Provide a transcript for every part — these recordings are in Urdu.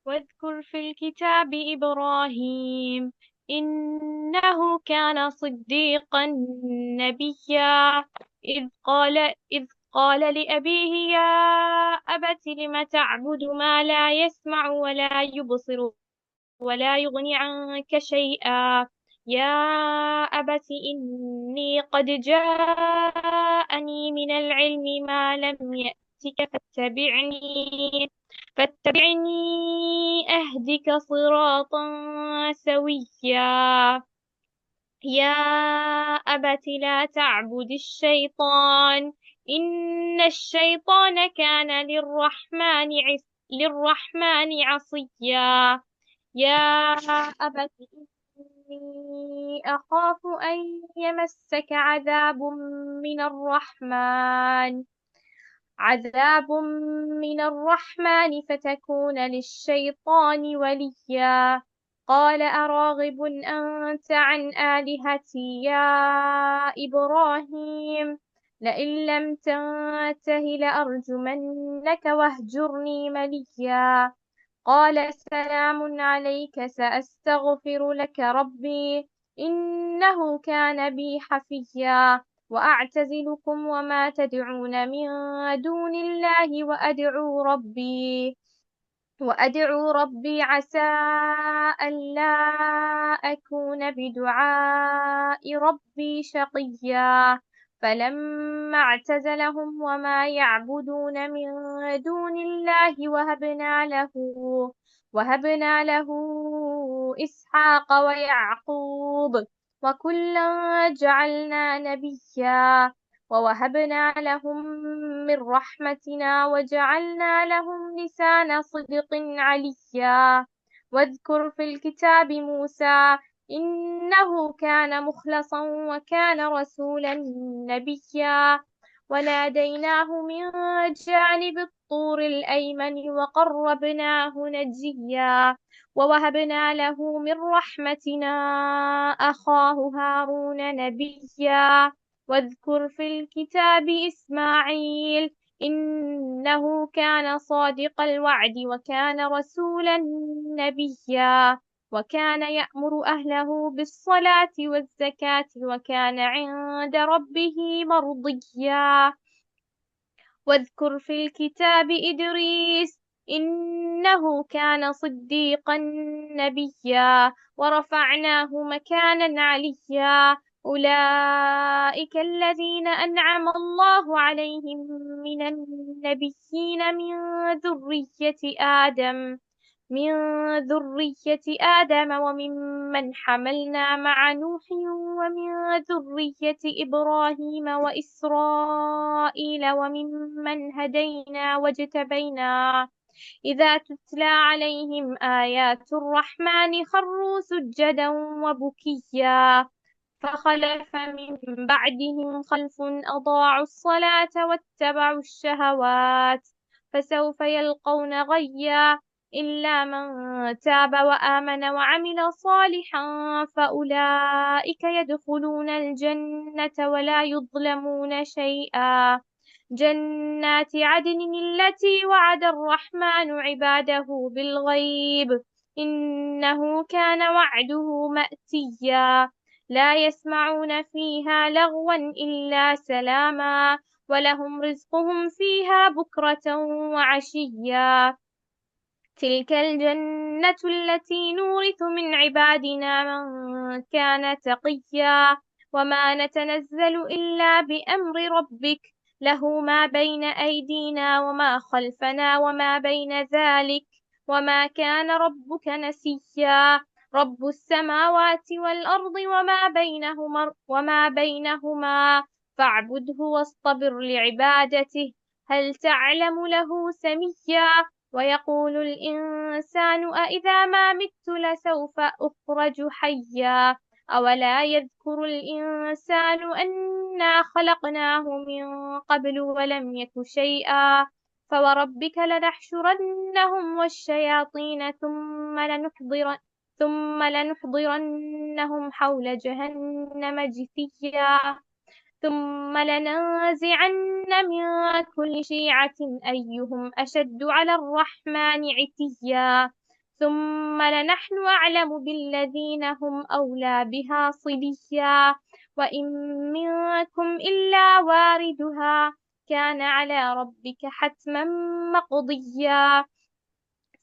واذكر في الكتاب إبراهيم إنه كان صديقا نبيا إذ قال لأبيه يا أبت لم تعبد ما لا يسمع ولا يبصر ولا يغني عنك شيئا يا أبت إني قد جاءني من العلم ما لم يأتك فاتبعني أهدك صراطا سويا يا أبت لا تعبد الشيطان إن الشيطان كان للرحمن عصيا يا أبت إني أخاف أن يمسك عذاب من الرحمن فتكون للشيطان وليا قال أراغب أنت عن آلهتي يا إبراهيم لئن لم تنته لأرجمنك واهجرني مليا قال سلام عليك سأستغفر لك ربي إنه كان بي حفيا وأعتزلكم وما تدعون من دون الله وأدعو ربي عسى ألا أكون بدعاء ربي شقيا فلما اعتزلهم وما يعبدون من دون الله وهبنا له إسحاق ويعقوب وكلا جعلنا نبيا ووهبنا لهم من رحمتنا وجعلنا لهم لسان صدق عليا واذكر في الكتاب موسى إنه كان مخلصا وكان رسولا نبيا وناديناه من جانب الطور الأيمن وقربناه نجيا ووهبنا له من رحمتنا أخاه هارون نبيا واذكر في الكتاب إسماعيل إنه كان صادق الوعد وكان رسولا نبيا وكان يأمر أهله بالصلاة والزكاة وكان عند ربه مرضيا واذكر في الكتاب إدريس إنه كان صديقا نبيا ورفعناه مكانا عليا أولئك الذين أنعم الله عليهم من النبيين من ذرية آدم وممن حملنا مع نوح ومن ذرية إبراهيم وإسرائيل وممن هدينا واجتبينا إذا تتلى عليهم آيات الرحمن خروا سجدا وبكيا فخلف من بعدهم خلف أضاعوا الصلاة واتبعوا الشهوات فسوف يلقون غيا إلا من تاب وآمن وعمل صالحا فأولئك يدخلون الجنة ولا يظلمون شيئا جنات عدن التي وعد الرحمن عباده بالغيب إنه كان وعده مأتيا لا يسمعون فيها لغوا إلا سلاما ولهم رزقهم فيها بكرة وعشيا تلك الجنة التي نورث من عبادنا من كان تقيا وما نتنزل إلا بأمر ربك له ما بين أيدينا وما خلفنا وما بين ذلك وما كان ربك نسيا رب السماوات والأرض وما بينهما فاعبده واصطبر لعبادته هل تعلم له سميا ويقول الإنسان أإذا ما مت لسوف أخرج حيا أولا يذكر الإنسان أنا خلقناه من قبل ولم يك شيئا فوربك لنحشرنهم والشياطين ثم لنحضرنهم حول جهنم جثيا ثم لننزعن من كل شيعة أيهم أشد على الرحمن عتيا ثم لنحن أعلم بالذين هم أولى بها صليا وإن منكم إلا واردها كان على ربك حتما مقضيا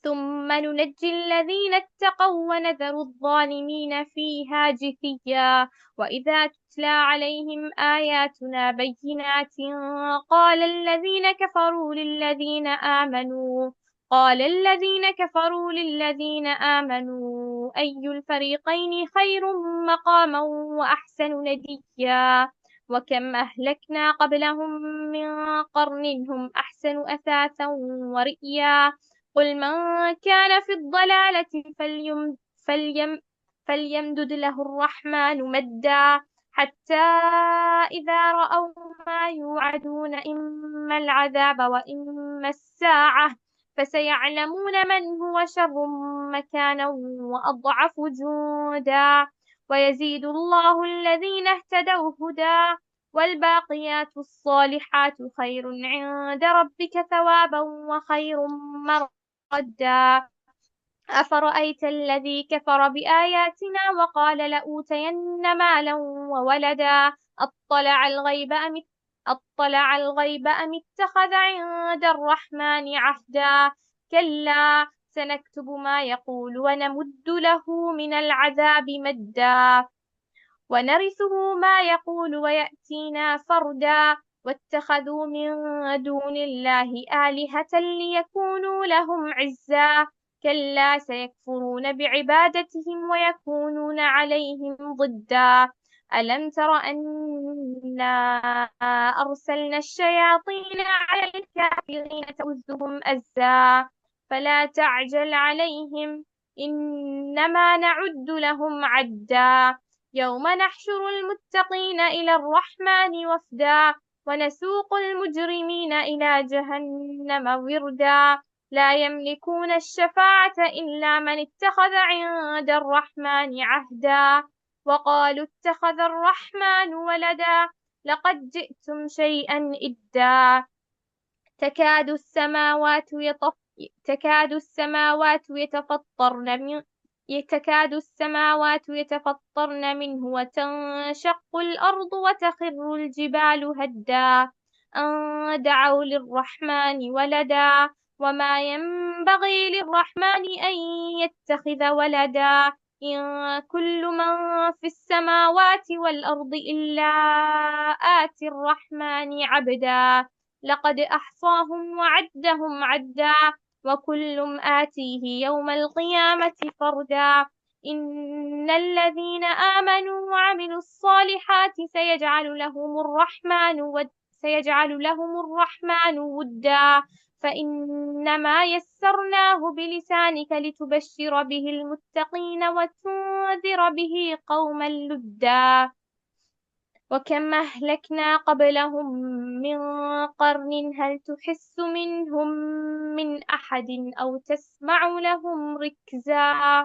ثم ننجي الذين اتقوا ونذر الظالمين فيها جثيا وإذا تتلى عليهم آياتنا بينات قال الذين كفروا للذين آمنوا قال الذين كفروا للذين آمنوا أي الفريقين خير مقاما وأحسن نديا وكم أهلكنا قبلهم من قرن هم أحسن أثاثا ورئيا قل من كان في الضلالة فليم فليمدد له الرحمن مدا حتى إذا رأوا ما يوعدون إما العذاب وإما الساعة فسيعلمون من هو شر مكانا وأضعف جندا ويزيد الله الذين اهتدوا هدى والباقيات الصالحات خير عند ربك ثوابا وخير مردا أفرأيت الذي كفر بآياتنا وقال لأوتين مالا وولدا أطلع الغيب أم اتخذ عند الرحمن عهدا كلا سنكتب ما يقول ونمد له من العذاب مدا ونرثه ما يقول ويأتينا فردا واتخذوا من دون الله آلهة ليكونوا لهم عزا كلا سيكفرون بعبادتهم ويكونون عليهم ضدا ألم تر أنا أرسلنا الشياطين على الكافرين تؤزهم أزا فلا تعجل عليهم إنما نعد لهم عدا يوم نحشر المتقين إلى الرحمن وفدا ونسوق المجرمين إلى جهنم وردا لا يملكون الشفاعة إلا من اتخذ عند الرحمن عهدا وقالوا اتخذ الرحمن ولدا لقد جئتم شيئا إدا تكاد السماوات يتفطرن منه وتنشق الأرض وتخر الجبال هدا أن دعوا للرحمن ولدا وما ينبغي للرحمن أن يتخذ ولدا إن كل من في السماوات والأرض إلا آتي الرحمن عبدا لقد أحصاهم وعدهم عدا وكل آتيه يوم القيامة فردا إن الذين آمنوا وعملوا الصالحات سيجعل لهم الرحمن ودا فإنما يسرناه بلسانك لتبشر به المتقين وتنذر به قوما لدا وكم أهلكنا قبلهم من قرن هل تحس منهم من أحد أو تسمع لهم ركزا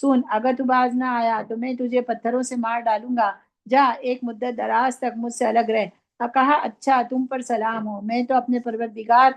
سن اگر تو باز نہ آیا تو میں تجھے پتھروں سے مار ڈالوں گا، جا ایک مدت دراز تک مجھ سے الگ رہ۔ کہا اچھا تم پر سلام ہو، میں تو اپنے پروردگار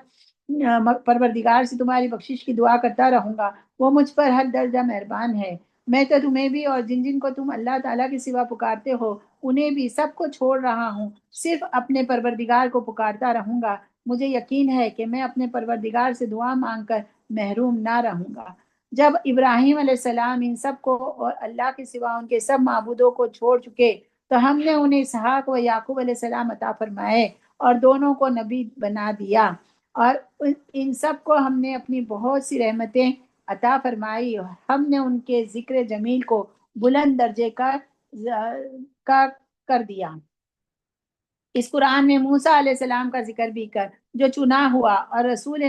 سے تمہاری بخشش کی دعا کرتا رہوں گا، وہ مجھ پر ہر درجہ مہربان ہے۔ میں تو تمہیں بھی اور جن جن کو تم اللہ تعالیٰ کے سوا پکارتے ہو انہیں بھی سب کو چھوڑ رہا ہوں، صرف اپنے پروردگار کو پکارتا رہوں گا۔ مجھے یقین ہے کہ میں اپنے پروردگار سے دعا مانگ کر محروم نہ رہوں گا۔ جب ابراہیم علیہ السلام ان سب کو اور اللہ کے سوا ان کے سب معبودوں کو چھوڑ چکے تو ہم نے انہیں اسحاق و یعقوب علیہ السلام عطا فرمائے اور دونوں کو نبی بنا دیا، اور ان سب کو ہم نے اپنی بہت سی رحمتیں عطا فرمائی، ہم نے ان کے ذکر جمیل کو بلند درجے کا کر دیا۔ اس قرآن میں موسیٰ علیہ السلام کا ذکر بھی کر، جو چنا ہوا اور رسول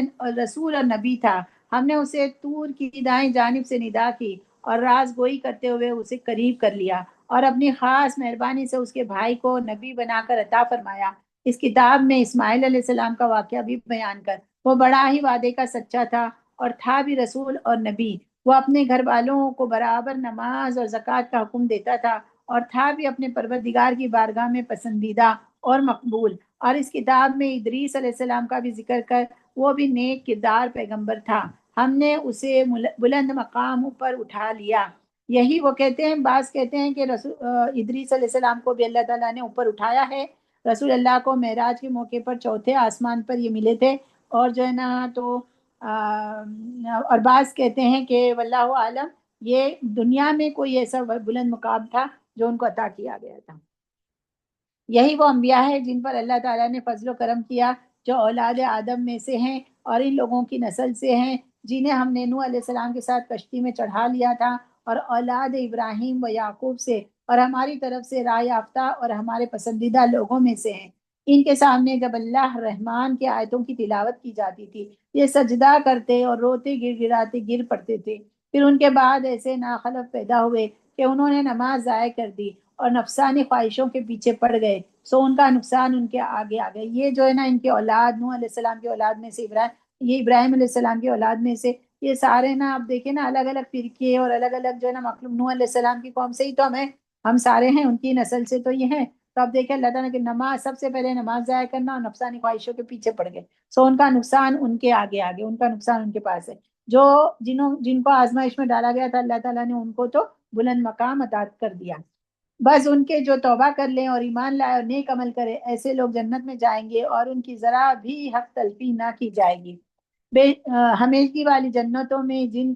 اور نبی تھا۔ ہم نے اسے طور کی دائیں جانب سے ندا کی اور راز گوئی کرتے ہوئے اسے قریب کر لیا اور اپنی خاص مہربانی سے اس کے بھائی کو نبی بنا کر عطا فرمایا۔ اس کتاب میں اسماعیل علیہ السلام کا واقعہ بھی بیان کر، وہ بڑا ہی وعدے کا سچا تھا اور تھا بھی رسول اور نبی۔ وہ اپنے گھر والوں کو برابر نماز اور زکوٰۃ کا حکم دیتا تھا اور تھا بھی اپنے پروردگار کی بارگاہ میں پسندیدہ اور مقبول۔ اور اس کتاب میں ادریس علیہ السلام کا بھی ذکر کر، وہ بھی نیک کردار پیغمبر تھا، ہم نے اسے بلند مقام پر اٹھا لیا۔ یہی وہ کہتے ہیں، بعض کہتے ہیں کہ ادریس علیہ السلام کو بھی اللہ تعالیٰ نے اوپر اٹھایا ہے۔ رسول اللہ کو معراج کے موقع پر چوتھے آسمان پر یہ ملے تھے، اور جو ہے نا تو اور بعض کہتے ہیں کہ واللہ عالم یہ دنیا میں کوئی ایسا بلند مقام تھا جو ان کو عطا کیا گیا تھا۔ یہی وہ انبیاء ہیں جن پر اللہ تعالیٰ نے فضل و کرم کیا، جو اولاد آدم میں سے ہیں اور ان لوگوں کی نسل سے ہیں جنہیں ہم نے نوح علیہ السلام کے ساتھ کشتی میں چڑھا لیا تھا، اور اولاد ابراہیم و یعقوب سے، اور ہماری طرف سے رائے یافتہ اور ہمارے پسندیدہ لوگوں میں سے ہیں۔ ان کے سامنے جب اللہ رحمان کی آیتوں کی تلاوت کی جاتی تھی، یہ سجدہ کرتے اور روتے گر گراتے گر پڑتے تھے۔ پھر ان کے بعد ایسے ناخلف پیدا ہوئے کہ انہوں نے نماز ضائع کر دی اور نفسانی خواہشوں کے پیچھے پڑ گئے، سو ان کا نقصان ان کے آگے آ گئے۔ یہ جو ہے نا ان کے اولاد، نوح علیہ السلام کی اولاد میں سے ابراہیم علیہ السلام کی اولاد میں سے یہ سارے نا، آپ دیکھیں نا الگ الگ فرقے اور الگ الگ جو ہے نا مخلوق، نوح علیہ السلام کی قوم سے ہی تو ہم سارے ہیں، ان کی نسل سے تو یہ ہیں۔ تو اب دیکھیں اللہ تعالیٰ کی نماز، سب سے پہلے نماز ضائع کرنا اور نفسانی خواہشوں کے پیچھے پڑ گئے، سو ان کا نقصان ان کے آگے آگے، ان کا نقصان ان کے پاس ہے۔ جو جن کو آزمائش میں ڈالا گیا تھا اللہ تعالیٰ نے ان کو تو بلند مقام عطا کر دیا۔ بس ان کے جو توبہ کر لیں اور ایمان لائے اور نیک عمل کرے، ایسے لوگ جنت میں جائیں گے اور ان کی ذرا بھی حق تلفی نہ کی جائے گی۔ ہمیشگی والی جنتوں میں جن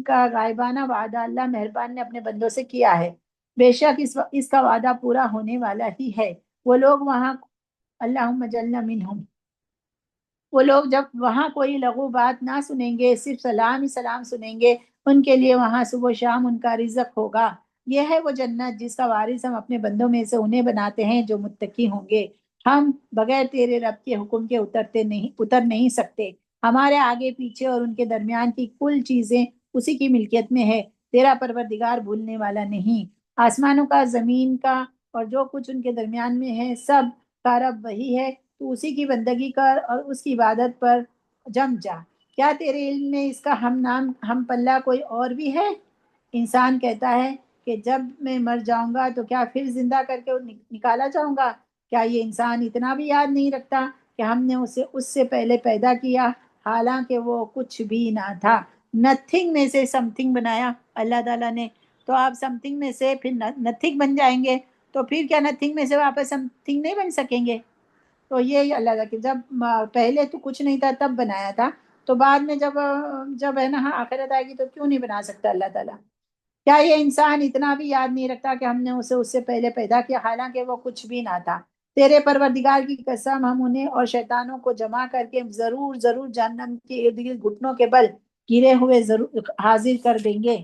کا غائبانہ وعدہ اللہ مہربان نے اپنے بندوں سے کیا ہے، بے شک اس کا وعدہ پورا ہونے والا ہی ہے۔ وہ لوگ وہاں اللہم اجعلنا منہم، وہ لوگ جب وہاں کوئی لغو بات نہ سنیں گے، صرف سلام ہی سلام سنیں گے، ان کے لیے وہاں صبح و شام ان کا رزق ہوگا۔ یہ ہے وہ جنت جس کا وارث ہم اپنے بندوں میں سے انہیں بناتے ہیں جو متقی ہوں گے۔ ہم بغیر تیرے رب کے حکم کے اتر نہیں سکتے، ہمارے آگے پیچھے اور ان کے درمیان کی کل چیزیں اسی کی ملکیت میں ہے، تیرا پروردگار بھولنے والا نہیں۔ آسمانوں کا، زمین کا اور جو کچھ ان کے درمیان میں ہے، سب کا رب وہی ہے، تو اسی کی بندگی کر اور اس کی عبادت پر جم جا۔ کیا تیرے علم میں اس کا ہم پلہ کوئی اور بھی ہے؟ انسان کہتا ہے کہ جب میں مر جاؤں گا تو کیا پھر زندہ کر کے نکالا جاؤں گا؟ کیا یہ انسان اتنا بھی یاد نہیں رکھتا کہ ہم نے اسے اس سے پہلے پیدا کیا، حالانکہ وہ کچھ بھی نہ تھا، نتھنگ میں سے سم تھنگ بنایا اللہ تعالیٰ نے۔ تو آپ سم تھنگ میں سے پھر نتھنگ بن جائیں گے، تو پھر کیا نتھنگ میں سے واپس سم تھنگ نہیں بن سکیں گے؟ تو یہ اللہ تعالیٰ کہ جب پہلے تو کچھ نہیں تھا تب بنایا تھا، تو بعد میں جب ہے نا آخرت آئے گی تو کیوں نہیں بنا سکتا اللہ تعالیٰ؟ کیا یہ انسان اتنا بھی یاد نہیں رکھتا کہ ہم نے اسے اس سے پہلے پیدا کیا، حالانکہ وہ کچھ بھی نہ تھا؟ تیرے پروردگار کی قسم، ہم انہیں اور شیطانوں کو جمع کر کے ضرور ضرور جہنم کے ارد گرد گھٹنوں کے بل گرے ہوئے ضرور حاضر کر دیں گے۔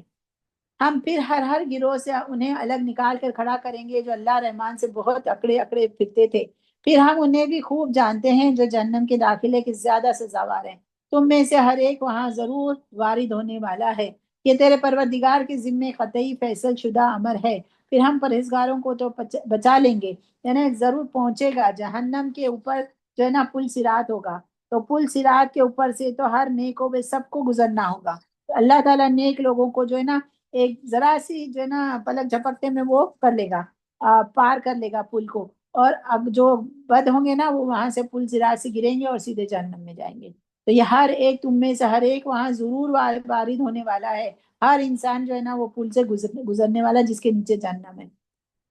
ہم پھر ہر گروہ سے انہیں الگ نکال کر کھڑا کریں گے جو اللہ رحمان سے بہت اکڑے اکڑے پھرتے تھے، پھر ہم انہیں بھی خوب جانتے ہیں جو جہنم کے داخلے کے زیادہ سزاوار ہیں۔ تم میں سے ہر ایک وہاں ضرور وارد ہونے والا ہے، یہ تیرے پروردگار کے ذمے قطعی فیصل شدہ امر ہے۔ پھر ہم پرہیزگاروں کو تو بچا لیں گے، یعنی ضرور پہنچے گا جہنم کے اوپر جو ہے نا پل صراط ہوگا، تو پل صراط کے اوپر سے تو ہر نیک و بے سب کو گزرنا ہوگا، اللہ تعالیٰ نیک لوگوں کو جو ہے نا ایک ذرا سی جو ہے نا پلک جھپکتے میں وہ کر لے گا، پار کر لے گا پل کو، اور اب جو بد ہوں گے نا وہ وہاں سے پل ذرا سے گریں گے اور سیدھے جہنم میں جائیں گے۔ تو یہ ہر ایک تم میں سے ہر ایک وہاں ضرور وارد ہونے والا ہے، ہر انسان جو ہے نا وہ پل سے گزرنے والا جس کے نیچے جہنم ہے۔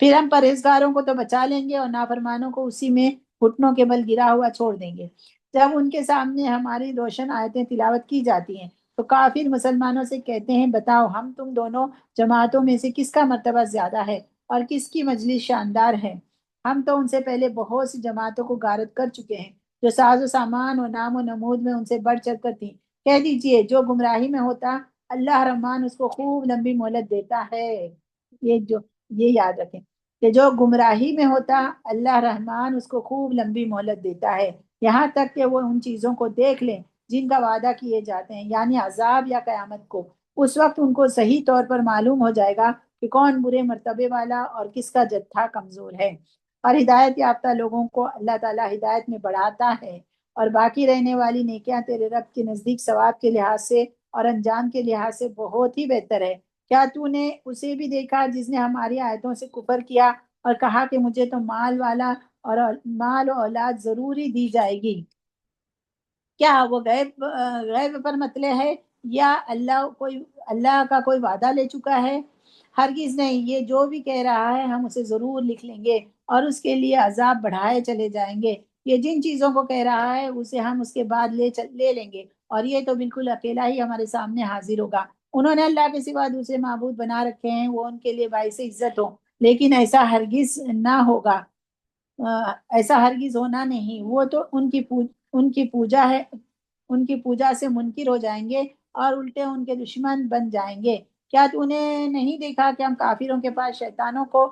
پھر ہم پرہیزگاروں کو تو بچا لیں گے اور نافرمانوں کو اسی میں گھٹنوں کے بل گرا ہوا چھوڑ دیں گے۔ جب ان کے سامنے ہماری روشن آیتیں تلاوت کی جاتی ہیں تو کافر مسلمانوں سے کہتے ہیں بتاؤ ہم تم دونوں جماعتوں میں سے کس کا مرتبہ زیادہ ہے اور کس کی مجلس شاندار ہے؟ ہم تو ان سے پہلے بہت سی جماعتوں کو غارت کر چکے ہیں جو ساز و سامان اور نام و نمود میں ان سے بڑھ چڑھ کر تھیں۔ کہہ دیجئے جو گمراہی میں ہوتا اللہ رحمان اس کو خوب لمبی مہلت دیتا ہے۔ یہ یاد رکھیں کہ جو گمراہی میں ہوتا اللہ رحمان اس کو خوب لمبی مہلت دیتا ہے، یہاں تک کہ وہ ان چیزوں کو دیکھ لیں جن کا وعدہ کیے جاتے ہیں، یعنی عذاب یا قیامت کو۔ اس وقت ان کو صحیح طور پر معلوم ہو جائے گا کہ کون برے مرتبے والا اور کس کا جتھا کمزور ہے۔ اور ہدایت یافتہ لوگوں کو اللہ تعالیٰ ہدایت میں بڑھاتا ہے، اور باقی رہنے والی نیکیاں تیرے رب کے نزدیک ثواب کے لحاظ سے اور انجام کے لحاظ سے بہت ہی بہتر ہے۔ کیا تو نے اسے بھی دیکھا جس نے ہماری آیتوں سے کفر کیا اور کہا کہ مجھے تو مال و اولاد ضروری دی جائے گی؟ کیا وہ غیب پر مطلع ہے یا اللہ کا کوئی وعدہ لے چکا ہے؟ ہرگز نہیں، یہ جو بھی کہہ رہا ہے ہم اسے ضرور لکھ لیں گے اور اس کے لیے عذاب بڑھائے چلے جائیں گے۔ یہ جن چیزوں کو کہہ رہا ہے اسے ہم اس کے بعد لے لیں گے، اور یہ تو بالکل اکیلا ہی ہمارے سامنے حاضر ہوگا۔ انہوں نے اللہ کے سوا دوسرے معبود بنا رکھے ہیں، وہ ان کے لیے باعث عزت ہو، لیکن ایسا ہرگز نہ ہوگا، ایسا ہرگز ہونا نہیں۔ وہ تو ان کی پوجا ہے، ان کی پوجا سے منکر ہو جائیں گے اور الٹے ان کے دشمن بن جائیں گے۔ کیا تو نے نہیں دیکھا کہ ہم کافروں کے پاس شیطانوں کو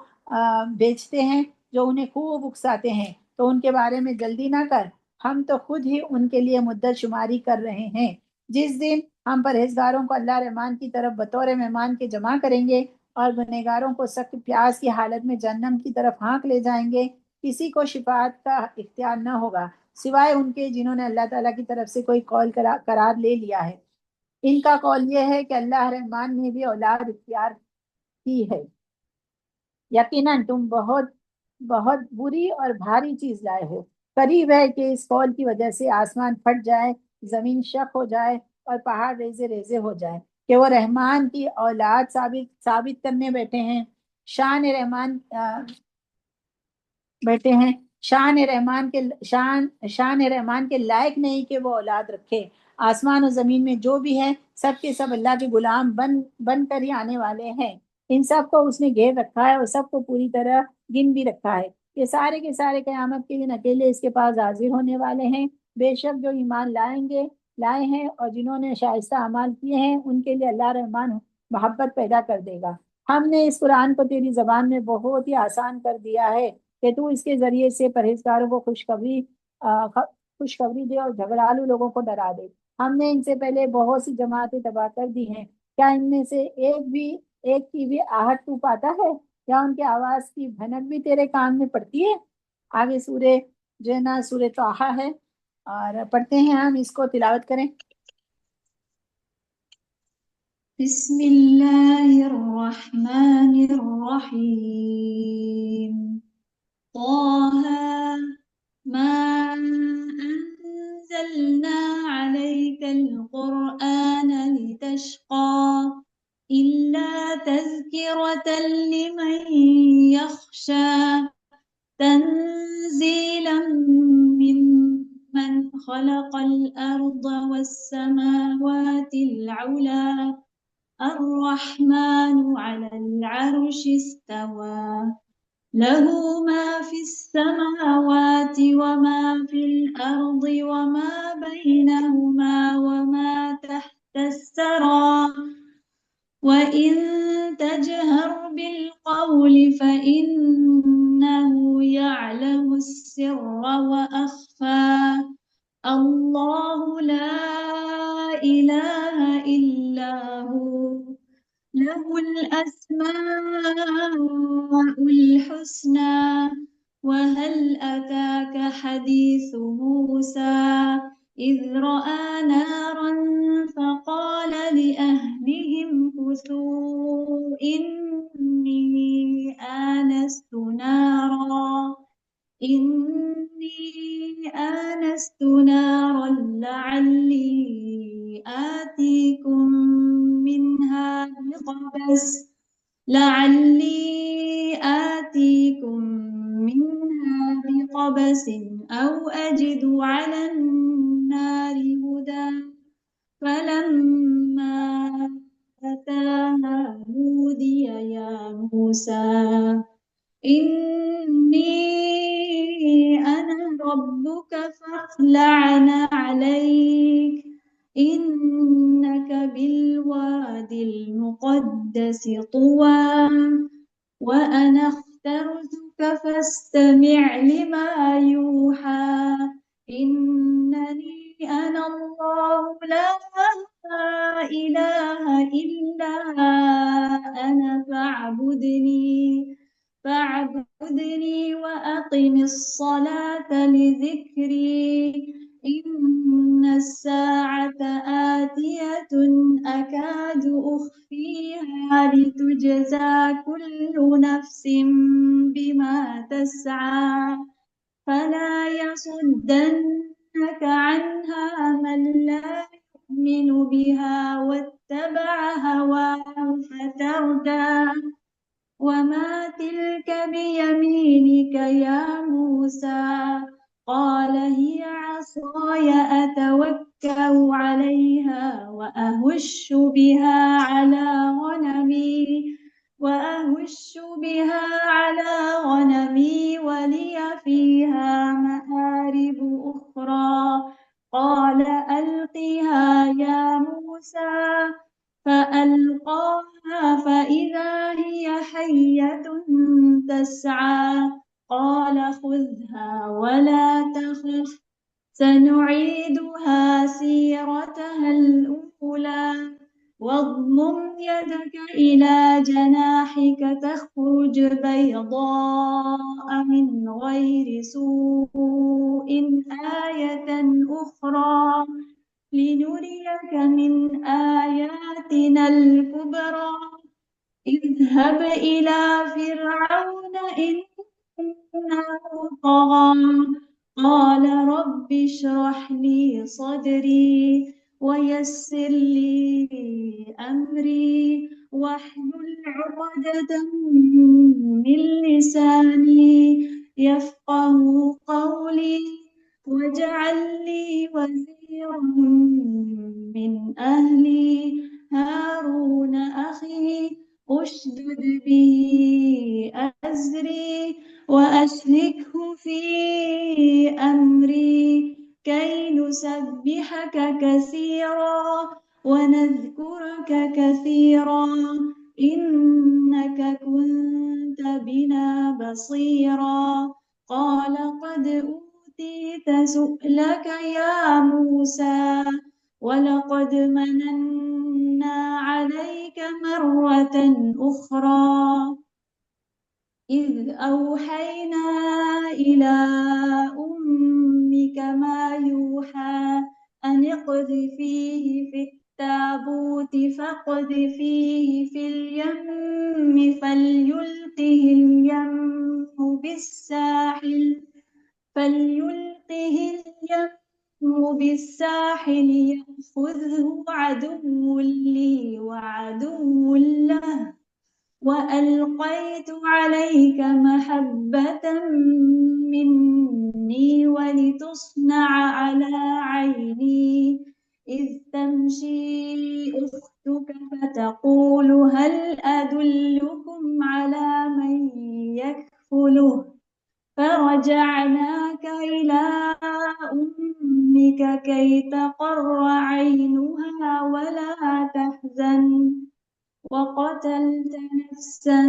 بھیجتے ہیں جو انہیں خوب اکساتے ہیں؟ تو ان کے بارے میں جلدی نہ کر، ہم تو خود ہی ان کے لیے مدت شماری کر رہے ہیں۔ جس دن ہم پرہیزگاروں کو اللہ رحمان کی طرف بطور مہمان کے جمع کریں گے اور گنہگاروں کو سخت پیاس کی حالت میں جہنم کی طرف ہانک لے جائیں گے، کسی کو شفاعت کا اختیار نہ ہوگا سوائے ان کے جنہوں نے اللہ تعالیٰ کی طرف سے کوئی قول قرار لے لیا ہے۔ ان کا قول یہ ہے کہ اللہ رحمان نے بھی اولاد اختیار کی ہے۔ یقیناً تم بہت بہت بری اور بھاری چیز لائے ہو۔ قریب ہے کہ اس قول کی وجہ سے آسمان پھٹ جائے، زمین شق ہو جائے اور پہاڑ ریزے ریزے ہو جائے کہ وہ رحمان کی اولاد ثابت کرنے بیٹھے ہیں۔ شان رحمان بیٹھے ہیں، شان رحمان کے لائق نہیں کہ وہ اولاد رکھے۔ آسمان و زمین میں جو بھی ہے سب کے سب اللہ کے غلام بن کر ہی آنے والے ہیں۔ ان سب کو اس نے گھیر رکھا ہے اور سب کو پوری طرح گن بھی رکھا ہے۔ یہ سارے کے سارے قیامت کے دن اکیلے اس کے پاس حاضر ہونے والے ہیں۔ بے شک جو ایمان لائے ہیں اور جنہوں نے شائستہ اعمال کیے ہیں ان کے لیے اللہ رحمان محبت پیدا کر دے گا۔ ہم نے اس قرآن کو تیری زبان میں بہت ہی آسان کر دیا ہے کہ تو اس کے ذریعے سے پرہیزگاروں کو خوشخبری دے اور جھگڑالو لوگوں کو ڈرا دے۔ ہم نے ان سے پہلے بہت سی جماعتیں تباہ کر دی ہیں، کیا ان میں سے ایک کی بھی آہٹ تو پاتا ہے یا ان کے آواز کی بھنک بھی تیرے کان میں پڑتی ہے؟ آگے سورہ جو ہے نا سورہ طٰہٰ ہے، اور پڑھتے ہیں ہم اس کو، تلاوت کریں۔ بسم اللہ الرحمن الرحیم طه ما أنزلنا عليك القرآن لتشقى إلا تذكرة لمن يخشى تنزيلا ممن خلق الأرض والسماوات العلى الرحمن على العرش استوى له ما في السماوات وما في الأرض وما بينهما وما تحت الثرى وإن تجهر بالقول فإنه يعلم السر وأخفى الله لا إله إلا هو له الأسماء الحسنى وهل أتاك حديث موسى إذ رأى نارا فقال لأهلهم كثوا إني آنست نارا لعلي آتيكم منها بقبس أو أجد على النار هدى فلما أتاها نودي يا موسى إني أنا ربك فاخلع نعليك إنك بالواد المقدس طوى وأنا اخترتك فاستمع لما يوحى إنني أنا الله لا إله إلا أنا فاعبدني وأقم الصلاة لذكري إن الساعة آتية أكاد أخفيها لتجزى كل نفس بما تسعى فلا يصدنك عنها من لا يؤمن بها واتبع هواه فتردى وما تلك بيمينك يا موسى قال هي عصاي أتوكأ عليها وأهش بها على غنمي ولي فيها مآرب أخرى قال ألقها يا موسى فألقاها فإذا هي حية تسعى قال خذها ولا تخف سنعيدها سيرتها الأولى واضمم يدك إلى جناحك تخرج بيضاء من غير سوء آية أخرى لنريك من آياتنا الكبرى اذهب إلى فرعون إنه طغى قال رب اشرح لي صدري ويسر لي أمري واحلل عقدة من لساني يفقه قولي واجعل لي وزيرا من أهلي هارون أخي أشدد به أزري وأشركه في أمري كي نسبحك كثيرا ونذكرك كثيرا إنك كنت بنا بصيرا قال قد أوتيت سؤلك يا موسى ولقد مننا عليك مرة أخرى إذ أوحينا إلى أمك ما يوحى أن اقذفيه في التابوت فاقذفيه في اليم فليلقه اليم بالساحل يأخذه عدو لي وعدو له وألقيت عليك محبة مني ولتصنع على عيني إذ تمشي أختك فتقول هل أدلكم على من يكفله فرجعناك إلى أمك كي تقر عينها ولا تحزن وقتلت نفسا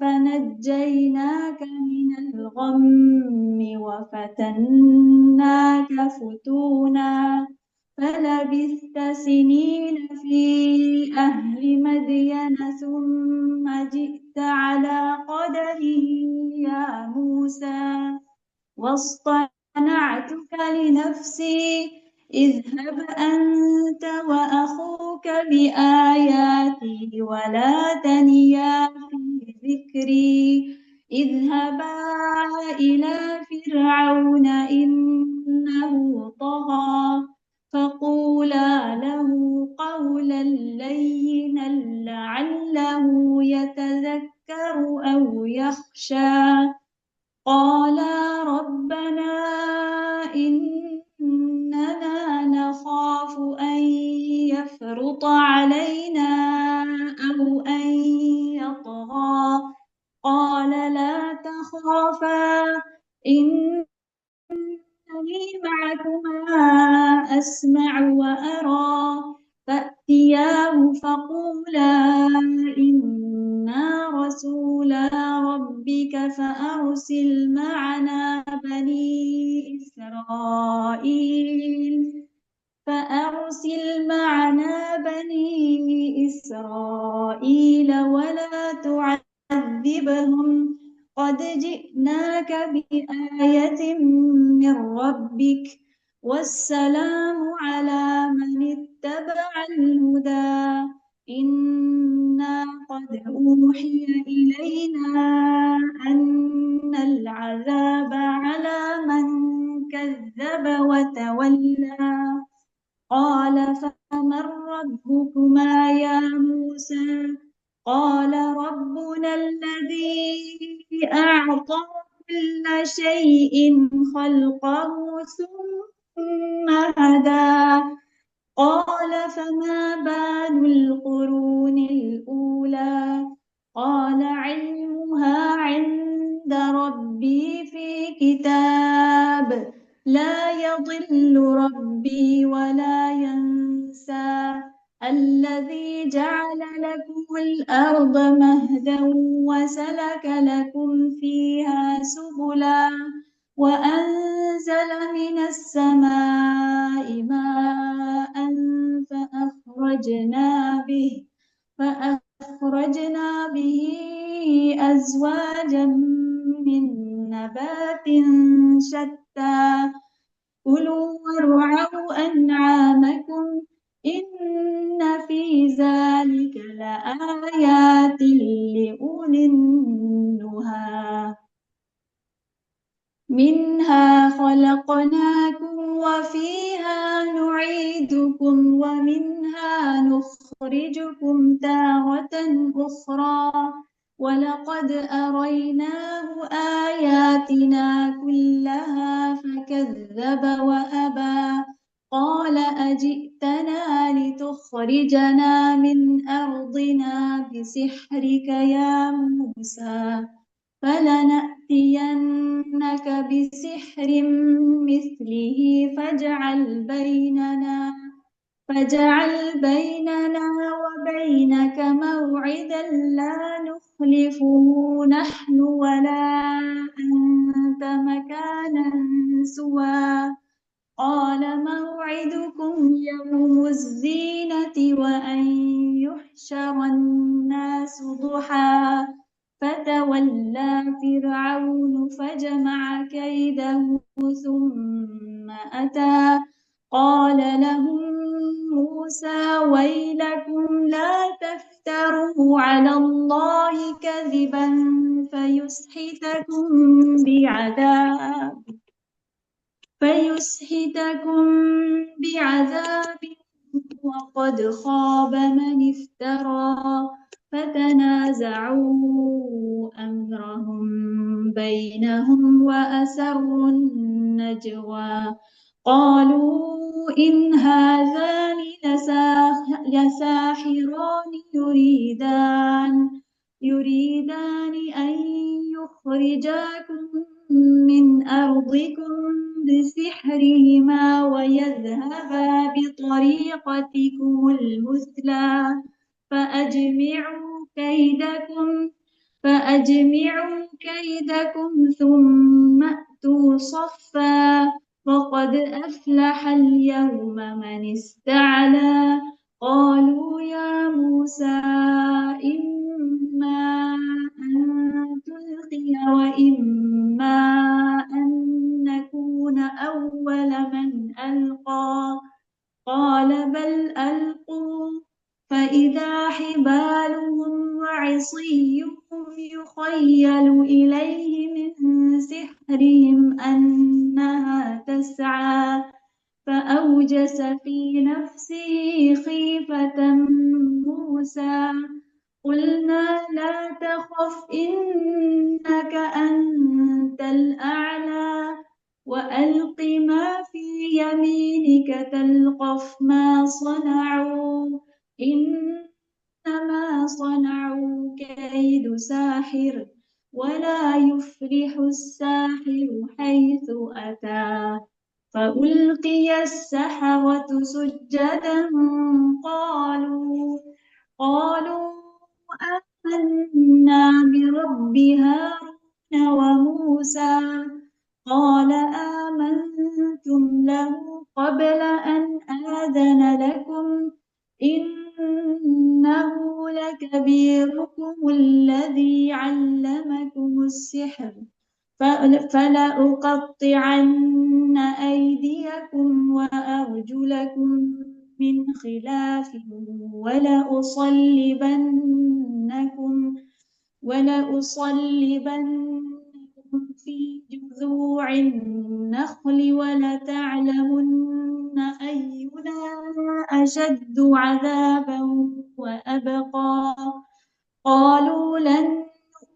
فنجيناك من الغم وفتناك فتونا فلبثت سنين في أهل مدين ثم جئت على قدري يا موسى واصطنعتك لنفسي اذهب أنت وأخوك بآياتي ولا تنيا في ذكري اذهبا إلى فرعون إنه طغى فقولا له قولا لينا لعله يتذكر أو يخشى قالا ربنا إننا نخاف أن يفرط علينا أو أن يطغى قال لا تخافا إنني معكما أسمع وأرى فأتياه فقولا إنا رسولا ربك فأرسل معنا بني إسرائيل ولا تعذبهم قد جئناك بآية من ربك والسلام على من اتبع الهدى إنا قد أوحي إلينا أن العذاب على من كذب وتولى قال فمن ربكما يا موسى قال ربنا الذي أعطى كل شيء خلقه ثم هدى قال فما بال القرون الأولى قال علمها عند ربي في كتاب لا يضل ربي ولا ينسى الذي جعل لكم الأرض مهدا وسلك لكم فيها سبلا وأنزل من السماء ماء فأخرجنا به أزواجا من نبات شتى كلوا وارعوا أنعامكم إن في ذلك لآيات لأولي النهى منها خلقناكم وفيها نعيدكم ومنها نخرجكم تارة أخرى ولقد أريناه آياتنا كلها فكذب وأبى قال أجئتنا لتخرجنا من أرضنا بسحرك يا موسى فلنأتينك بسحر مثله فاجعل بيننا وبينك موعدا لا نخلفه نحن ولا أنت مكانا سوى قال موعدكم يوم الزينة وأن يحشر الناس ضحى فتولى فرعون فجمع كيده ثم أتى قال لهم موسى ويلكم لا تفتروا على الله كذبا فيسحتكم بعذاب وقد خاب من افترى فتنازعوا أمرهم بينهم وأسروا النجوى قالوا إن هذان لساحران يريدان أن يخرجاكم من أرضكم بسحرهما ويذهبا بطريقتكم المثلى فأجمعوا كيدكم ثم أتوا صفا وقد أفلح اليوم من استعلى قالوا يا موسى إما أن تلقي وإما أن نكون أول من ألقى قال بل ألقوا فإذا حبالهم وعصيهم يخيل إليه من سحرهم أنها تسعى فأوجس في نفسه خيفة موسى قلنا لا تخف إنك أنت الأعلى وألق ما في يمينك تلقف ما صنعوا إنما صنعوا كيد ساحر ولا يفلح الساحر حيث أتى فألقي السحرة سجدا قالوا آمنا برب هارون وموسى قال آمنتم له قبل أن آذن لكم إنه لكبيركم الذي علمكم السحر فلأقطعن أيديكم وأرجلكم من خلاف ولأصلبنكم في جذوع النخل ولتعلمن أينا أشد عذابا وأبقى قالوا لن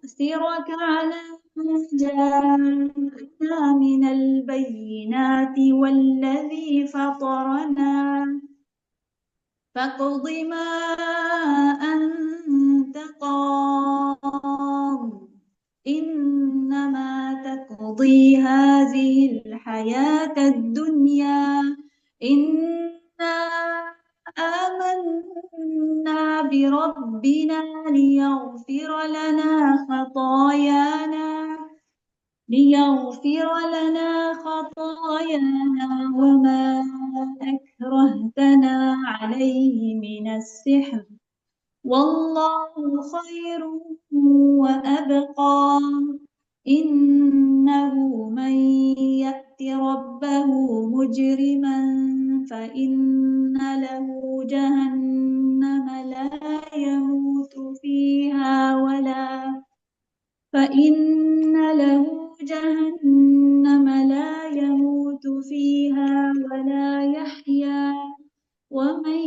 نؤثرك على ما جاءنا من البينات والذي فطرنا فاقض ما أنت قاض إنما تقضي هذه الحياة الدنيا إنا آمنا بربنا ليغفر لنا خطايانا وما أكرهتنا عليه من السحر والله خير وأبقى إنه من يأت ربه مجرما فإن له جهنم لا يموت فيها ولا يحيا ومن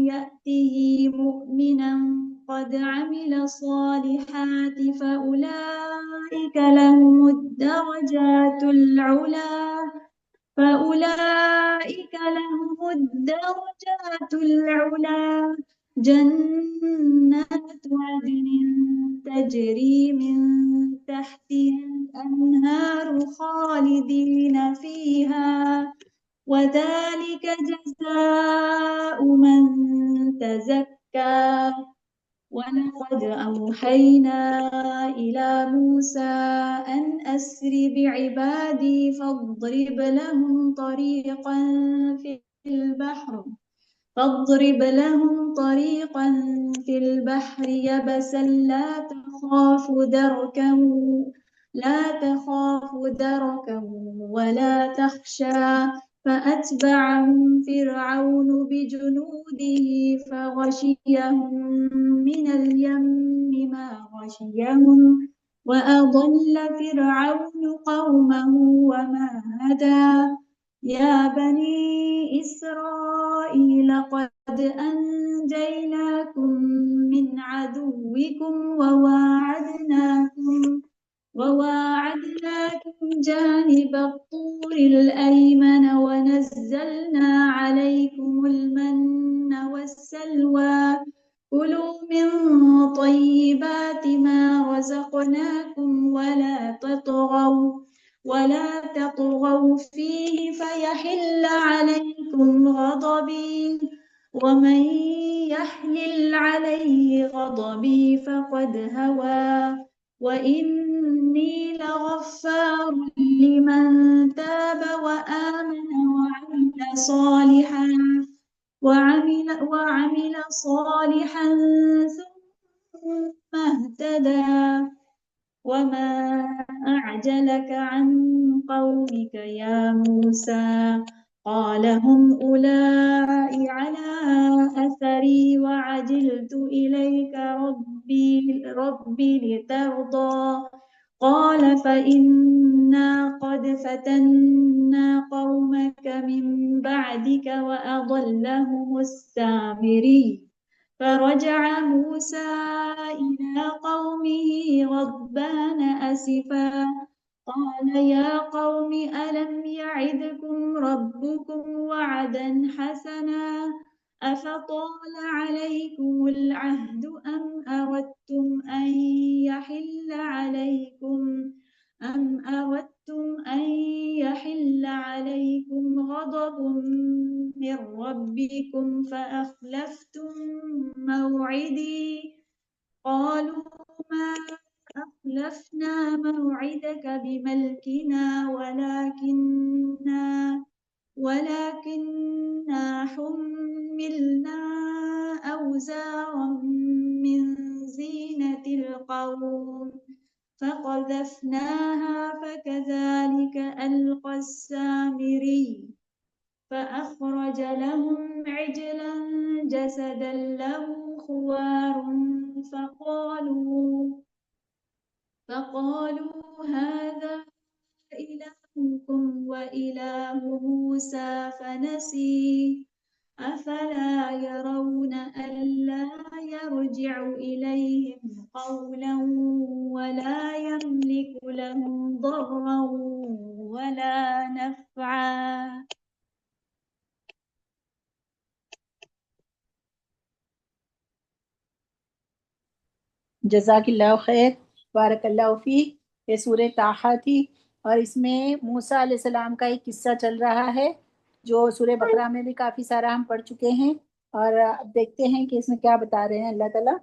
يأته مؤمنا قد عمل الصالحات فأولئك لهم الدرجات العلا جنات عدن تجري من تحتها الأنهار خالدين فيها وذلك جزاء من تزكى ولقد أوحينا إلى موسى أن أسر بعبادي فاضرب لهم طريقا في البحر يبسا لا تخاف دركا ولا تخشى فأتبعهم فرعون بجنوده فغشيهم من اليم ما غشيهم وأضل فرعون قومه وما هدى يا بني إسرائيل قد أنجيناكم من عدوكم وواعدناكم جانب الطور الأيمن ونزلنا عليكم المن والسلوى كلوا من طيبات ما رزقناكم ولا تطغوا فيه فيحل عليكم غضبي ومن يحلل عليه غضبي فقد هوى وإني لغفار لمن تاب وآمن وعمل صالحا ثم اهتدى وما أعجلك عن قومك يا موسى قال هم أولئك على أثري وعجلت إليك ربي لترضى قال فإنا قد فتنا قومك من بعدك وأضلهم السامري فرجع موسى إلى قومه غضبان أسفا قال يا قوم ألم يعدكم ربكم وعدا حسنا أفطال عليكم العهد أم أردتم أن يحل عليكم غضب من ربكم فأخلفتم موعدي قالوا ما أخلفنا موعدك بملكنا ولكننا حملنا أوزارا من زينة القوم فقذفناها فكذلك ألقى السامري فأخرج لهم عجلا جسدا له خوار فقالوا هذا إلهكم وإله موسى فنسي أفلا يرون ألا يرجع إليهم قولا ولا يملك لهم ضرا ولا نفعا جزاکاللہ خیر، بارک اللہ فیک۔ یہ سورہ طٰہٰ تھی اور اس میں موسیٰ علیہ السلام کا ایک قصہ چل رہا ہے جو سورہ بقرہ میں بھی کافی سارا ہم پڑھ چکے ہیں، اور اب دیکھتے ہیں کہ اس میں کیا بتا رہے ہیں اللہ تعالیٰ۔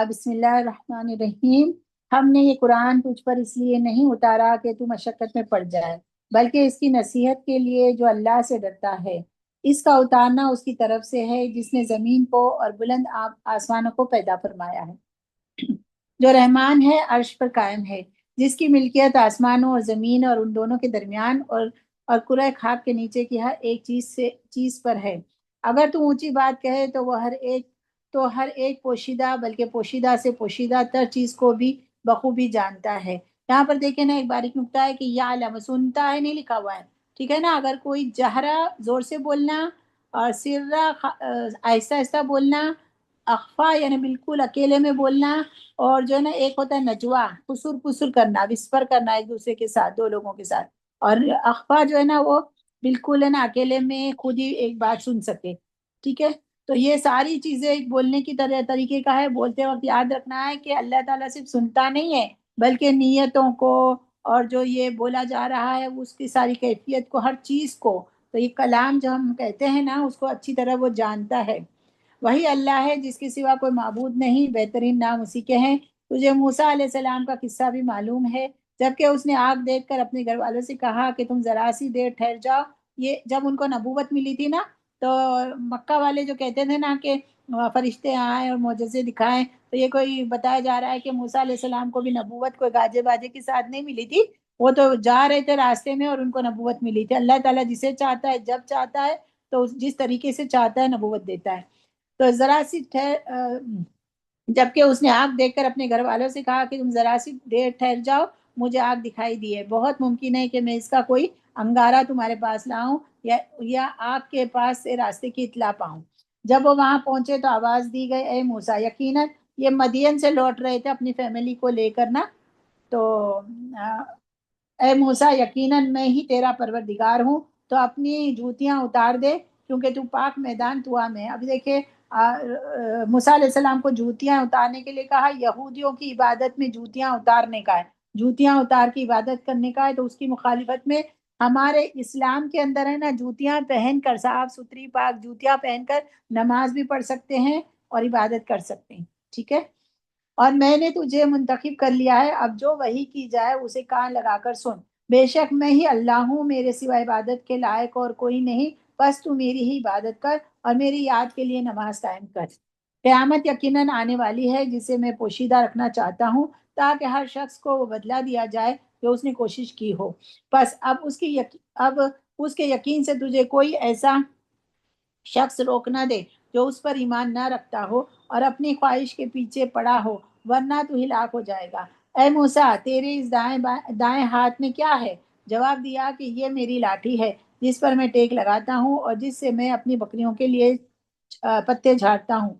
بسم اللہ الرحمن الرحیم۔ ہم نے یہ قرآن تجھ پر اس لیے نہیں اتارا کہ تو مشقت میں پڑ جائے، بلکہ اس کی نصیحت کے لیے جو اللہ سے ڈرتا ہے۔ اس کا اتارنا اس کی طرف سے ہے جس نے زمین کو اور بلند آسمانوں کو پیدا فرمایا ہے، جو رحمان ہے عرش پر قائم ہے، جس کی ملکیت آسمانوں اور زمین اور ان دونوں کے درمیان اور کرۂ خاک کے نیچے کی ہر ایک چیز پر ہے۔ اگر تو اونچی بات کہے تو ہر ایک پوشیدہ بلکہ پوشیدہ سے پوشیدہ تر چیز کو بھی بخوبی جانتا ہے۔ یہاں پر دیکھیں نا، ایک باریک نکتہ ہے کہ یا علم، سنتا ہے نہیں لکھا ہوا ہے، ٹھیک ہے نا۔ اگر کوئی جہرا زور سے بولنا اور سرا آہستہ آہستہ بولنا، اخفا یعنی بالکل اکیلے میں بولنا، اور جو ہے نا ایک ہوتا ہے نجوا، قصور قصور کرنا، وسپر کرنا ایک دوسرے کے ساتھ، دو لوگوں کے ساتھ، اور اخفا جو ہے نا وہ بالکل ہے نا اکیلے میں خود ہی ایک بات سن سکے، ٹھیک ہے۔ تو یہ ساری چیزیں ایک بولنے کی طریقے کا ہے۔ بولتے وقت یاد رکھنا ہے کہ اللہ تعالیٰ صرف سنتا نہیں ہے بلکہ نیتوں کو اور جو یہ بولا جا رہا ہے اس کی ساری کیفیت کو، ہر چیز کو، تو یہ کلام جو ہم کہتے ہیں نا اس کو اچھی طرح وہ جانتا ہے۔ وہی اللہ ہے جس کے سوا کوئی معبود نہیں، بہترین نام اسی کے ہیں۔ تجھے موسیٰ علیہ السلام کا قصہ بھی معلوم ہے، جبکہ اس نے آگ دیکھ کر اپنے گھر والوں سے کہا کہ تم ذرا سی دیر ٹھہر جاؤ۔ یہ جب ان کو نبوت ملی تھی نا، تو مکہ والے جو کہتے تھے نا کہ فرشتے آئیں اور معجزے دکھائیں، تو یہ کوئی بتایا جا رہا ہے کہ موسیٰ علیہ السلام کو بھی نبوت کوئی گاجے باجے کے ساتھ نہیں ملی تھی، وہ تو جا رہے تھے راستے میں اور ان کو نبوت ملی تھی۔ اللہ تعالیٰ جسے چاہتا ہے جب چاہتا ہے تو جس طریقے سے چاہتا ہے نبوت دیتا ہے۔ تو ذرا سی جبکہ اس نے آگ دیکھ کر اپنے گھر والوں سے کہا کہ تم ذرا سی دیر ٹھہر جاؤ، مجھے آگ دکھائی دی ہے، بہت ممکن ہے کہ میں اس کا کوئی انگارہ تمہارے پاس لاؤں یا آگ کے پاس سے راستے کی اطلاع پاؤں۔ جب وہ وہاں پہنچے تو آواز دی گئی، اے موسیٰ، یقیناً یہ مدین سے لوٹ رہے تھے اپنی فیملی کو لے کر نا، تو اے موسیٰ یقیناً میں ہی تیرا پروردگار ہوں، تو اپنی جوتیاں اتار دے کیونکہ تو پاک میدان طویٰ میں ہے۔ اب دیکھیں موسیٰ علیہ السلام کو جوتیاں اتارنے کے لیے کہا، یہودیوں کی عبادت میں جوتیاں اتارنے کا ہے، جوتیاں اتار کی عبادت کرنے کا ہے، تو اس کی مخالفت میں ہمارے اسلام کے اندر ہے نا جوتیاں پہن کر، صاف ستھری پاک جوتیاں پہن کر نماز بھی پڑھ سکتے ہیں اور عبادت کر سکتے ہیں، ٹھیک ہے۔ اور میں نے تجھے منتخب کر لیا ہے، اب جو وحی کی جائے اسے کان لگا کر سن، بے شک میں ہی اللہ ہوں، میرے سوا عبادت کے لائق اور کوئی نہیں، بس تو میری ہی عبادت کر اور میری یاد کے لیے نماز قائم کر۔ قیامت یقیناً آنے والی ہے جسے میں پوشیدہ رکھنا چاہتا ہوں تاکہ ہر شخص کو وہ بدلہ دیا جائے جو اس نے کوشش کی ہو۔ بس اب اس کے یقین سے تجھے کوئی ایسا شخص روک نہ دے جو اس پر ایمان نہ رکھتا ہو اور اپنی خواہش کے پیچھے پڑا ہو، ورنہ تو ہلاک ہو جائے گا۔ اے موسیٰ، تیرے اس دائیں ہاتھ میں کیا ہے؟ جواب دیا کہ یہ میری لاٹھی ہے جس پر میں ٹیک لگاتا ہوں اور جس سے میں اپنی بکریوں کے لیے پتے جھاڑتا ہوں،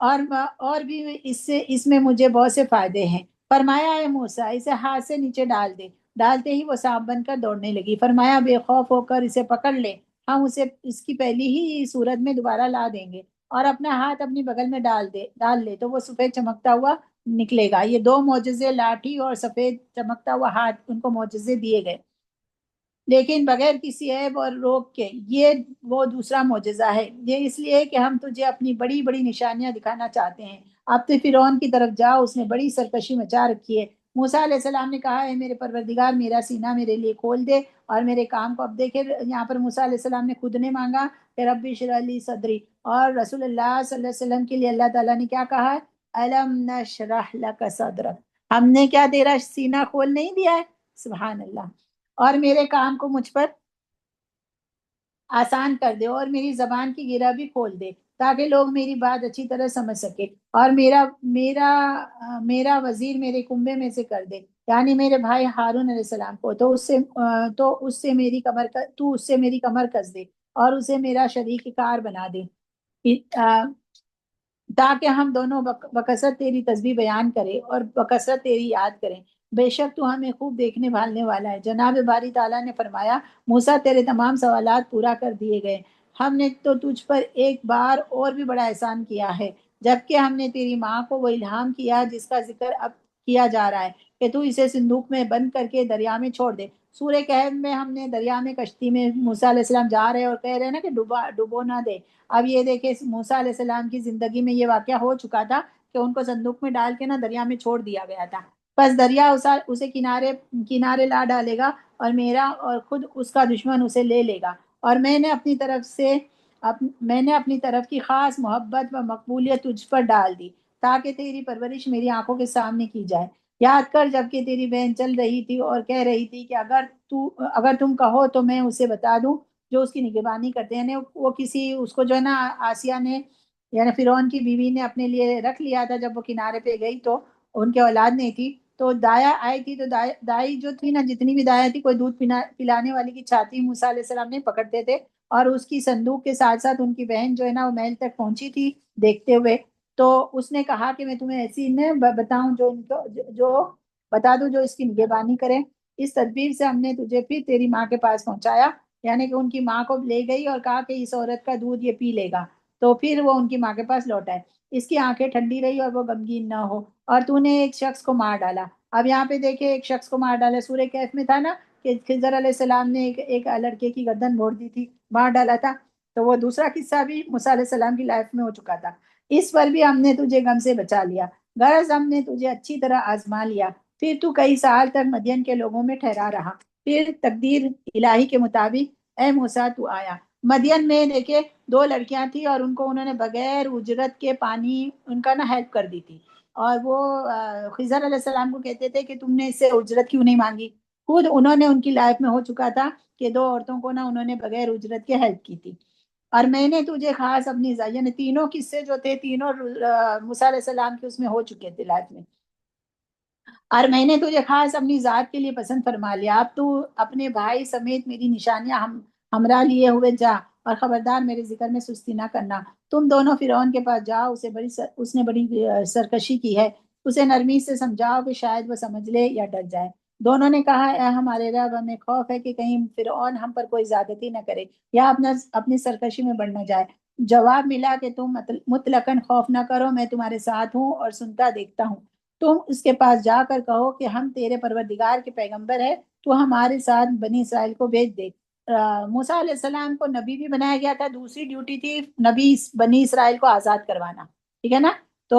اور بھی اس میں مجھے بہت سے فائدے ہیں۔ فرمایا اے موسیٰ، اسے ہاتھ سے نیچے ڈال دے۔ ڈالتے ہی وہ سانپ بن کر دوڑنے لگی۔ فرمایا بے خوف ہو کر اسے پکڑ لے، ہم اسے اس کی پہلی ہی صورت میں دوبارہ لا دیں گے، اور اپنا ہاتھ اپنی بغل میں ڈال لے تو وہ سفید چمکتا ہوا نکلے گا۔ یہ دو معجزے، لاٹھی اور سفید چمکتا ہوا ہاتھ، ان کو معجزے دیے گئے، لیکن بغیر کسی عیب اور روک کے۔ یہ وہ دوسرا معجزہ ہے، یہ اس لیے کہ ہم تجھے اپنی بڑی بڑی نشانیاں دکھانا چاہتے ہیں۔ اب تو فرعون کی طرف جاؤ، اس نے بڑی سرکشی مچا رکھی ہے۔ موسیٰ علیہ السلام نے کہا، اے میرے پروردگار، میرا سینہ میرے لیے کھول دے اور میرے کام کو۔ اب دیکھیں یہاں پر موسیٰ علیہ السلام نے خود نے مانگا کہ رب اشرح لی صدری، اور رسول اللہ صلی اللہ علیہ وسلم کے لیے اللہ تعالیٰ نے کیا کہا ہے؟ الم نشرح لک صدرک، ہم نے کیا تیرا سینہ کھول نہیں دیا ہے؟ سبحان اللہ۔ اور میرے کام کو مجھ پر آسان کر دے اور میری زبان کی گرہ بھی کھول دے تاکہ لوگ میری بات اچھی طرح سمجھ سکے، اور میرا وزیر میرے کنبے میں سے کر دے، یعنی میرے بھائی ہارون علیہ السلام کو، تو اس سے میری کمر کس دے اور اسے میرا شریک کار بنا دے، تاکہ ہم دونوں بکثرت تیری تسبیح بیان کریں اور بکثرت تیری یاد کریں۔ بے شک تو ہمیں خوب دیکھنے بھالنے والا ہے۔ جناب باری تعالیٰ نے فرمایا، موسیٰ تیرے تمام سوالات پورا کر دیے گئے۔ ہم نے تو تجھ پر ایک بار اور بھی بڑا احسان کیا ہے، جبکہ ہم نے تیری ماں کو وہ الہام کیا جس کا ذکر اب کیا جا رہا ہے کہ تو اسے صندوق میں بند کر کے دریا میں چھوڑ دے۔ سورہ کہف میں ہم نے دریا میں کشتی میں موسیٰ علیہ السلام جا رہے اور کہہ رہے ہیں نا کہ ڈبو نہ دے۔ اب یہ دیکھیں موسیٰ علیہ السلام کی زندگی میں یہ واقعہ ہو چکا تھا کہ ان کو صندوق میں ڈال کے نا دریا میں چھوڑ دیا گیا تھا۔ بس دریا اسے کنارے لا ڈالے گا، اور خود اس کا دشمن اسے لے لے گا، اور میں نے اپنی طرف کی خاص محبت و مقبولیت تجھ پر ڈال دی تاکہ تیری پرورش میری آنکھوں کے سامنے کی جائے۔ یاد کر جب کہ تیری بہن چل رہی تھی اور کہہ رہی تھی کہ اگر تم کہو تو میں اسے بتا دوں جو اس کی نگہبانی کرتے ہیں، یعنی اس کو جو ہے نا آسیہ نے، یعنی فرعون کی بیوی نے اپنے لیے رکھ لیا تھا۔ جب وہ کنارے پہ گئی تو ان کے اولاد نہیں تھی، تو دایا آئی تھی، تو دائی جو تھی نا، جتنی بھی دایا تھی، کوئی دودھ پلانے والی کی چھاتی موسیٰ علیہ السلام نہیں پکڑتے تھے، اور اس کی صندوق کے ساتھ ساتھ ان کی بہن جو ہے نا وہ محل تک پہنچی تھی دیکھتے ہوئے۔ تو اس نے کہا کہ میں تمہیں ایسی بتاؤں جو بتا دوں جو اس کی نگہبانی کرے۔ اس تدبیر سے ہم نے تجھے پھر تیری ماں کے پاس پہنچایا، یعنی کہ ان کی ماں کو لے گئی اور کہا کہ اس عورت کا دودھ یہ پی لے گا، تو پھر وہ ان کی ماں کے پاس لوٹ آئے۔ اس کی آنکھیں ٹھنڈی رہی اور وہ غمگین نہ ہو، اور تو نے ایک شخص کو مار ڈالا۔ اب یہاں پہ دیکھیں ایک شخص کو مار ڈالا، سورہ کہف میں تھا نا کہ خضر علیہ السلام نے ایک لڑکے کی گردن موڑ دی تھی، مار ڈالا تھا، تو وہ دوسرا قصہ بھی موسیٰ علیہ السلام کی لائف میں ہو چکا تھا۔ اس پر بھی ہم نے تجھے غم سے بچا لیا، غرض ہم نے تجھے اچھی طرح آزما لیا، پھر تو کئی سال تک مدین کے لوگوں میں ٹھہرا رہا، پھر تقدیر الہی کے مطابق اے موسیٰ تو آیا۔ مدین میں دیکھے دو لڑکیاں تھیں، اور ان کو انہوں نے بغیر اجرت کے پانی ان کا نا ہیلپ کر دی تھی، اور وہ خضر علیہ السلام کو کہتے تھے کہ تم نے اس سے اجرت کیوں نہیں مانگی؟ خود انہوں نے، ان کی لائف میں ہو چکا تھا کہ دو عورتوں کو نا انہوں نے بغیر اجرت کے ہیلپ کی تھی۔ اور میں نے تجھے خاص اپنی یعنی تینوں قصے جو تھے تینوں موسیٰ علیہ السلام کے اس میں ہو چکے تھے لائف میں، اور میں نے تجھے خاص اپنی ذات کے لیے پسند فرما لیا۔ اب تو اپنے بھائی سمیت میری نشانیاں ہمراہ لیے ہوئے جا، اور خبردار میرے ذکر میں سستی نہ کرنا۔ تم دونوں فرعون کے پاس جاؤ، اس نے بڑی سرکشی کی ہے، اسے نرمی سے سمجھاؤ کہ شاید وہ سمجھ لے یا ڈر جائے۔ دونوں نے کہا، اے ہمارے رب، ہمیں خوف ہے کہ کہیں فرعون ہم پر کوئی زیادتی نہ کرے یا اپنی سرکشی میں بڑھ نہ جائے۔ جواب ملا کہ تم مطلقاً خوف نہ کرو، میں تمہارے ساتھ ہوں اور سنتا دیکھتا ہوں۔ تم اس کے پاس جا کر کہو کہ ہم تیرے پروردگار کے پیغمبر ہیں، تو ہمارے ساتھ بنی اسرائیل کو بھیج دے۔ موسیٰ علیہ السلام کو نبی بھی بنایا گیا تھا، دوسری ڈیوٹی تھی نبی بنی اسرائیل کو آزاد کروانا، ٹھیک ہے نا؟ تو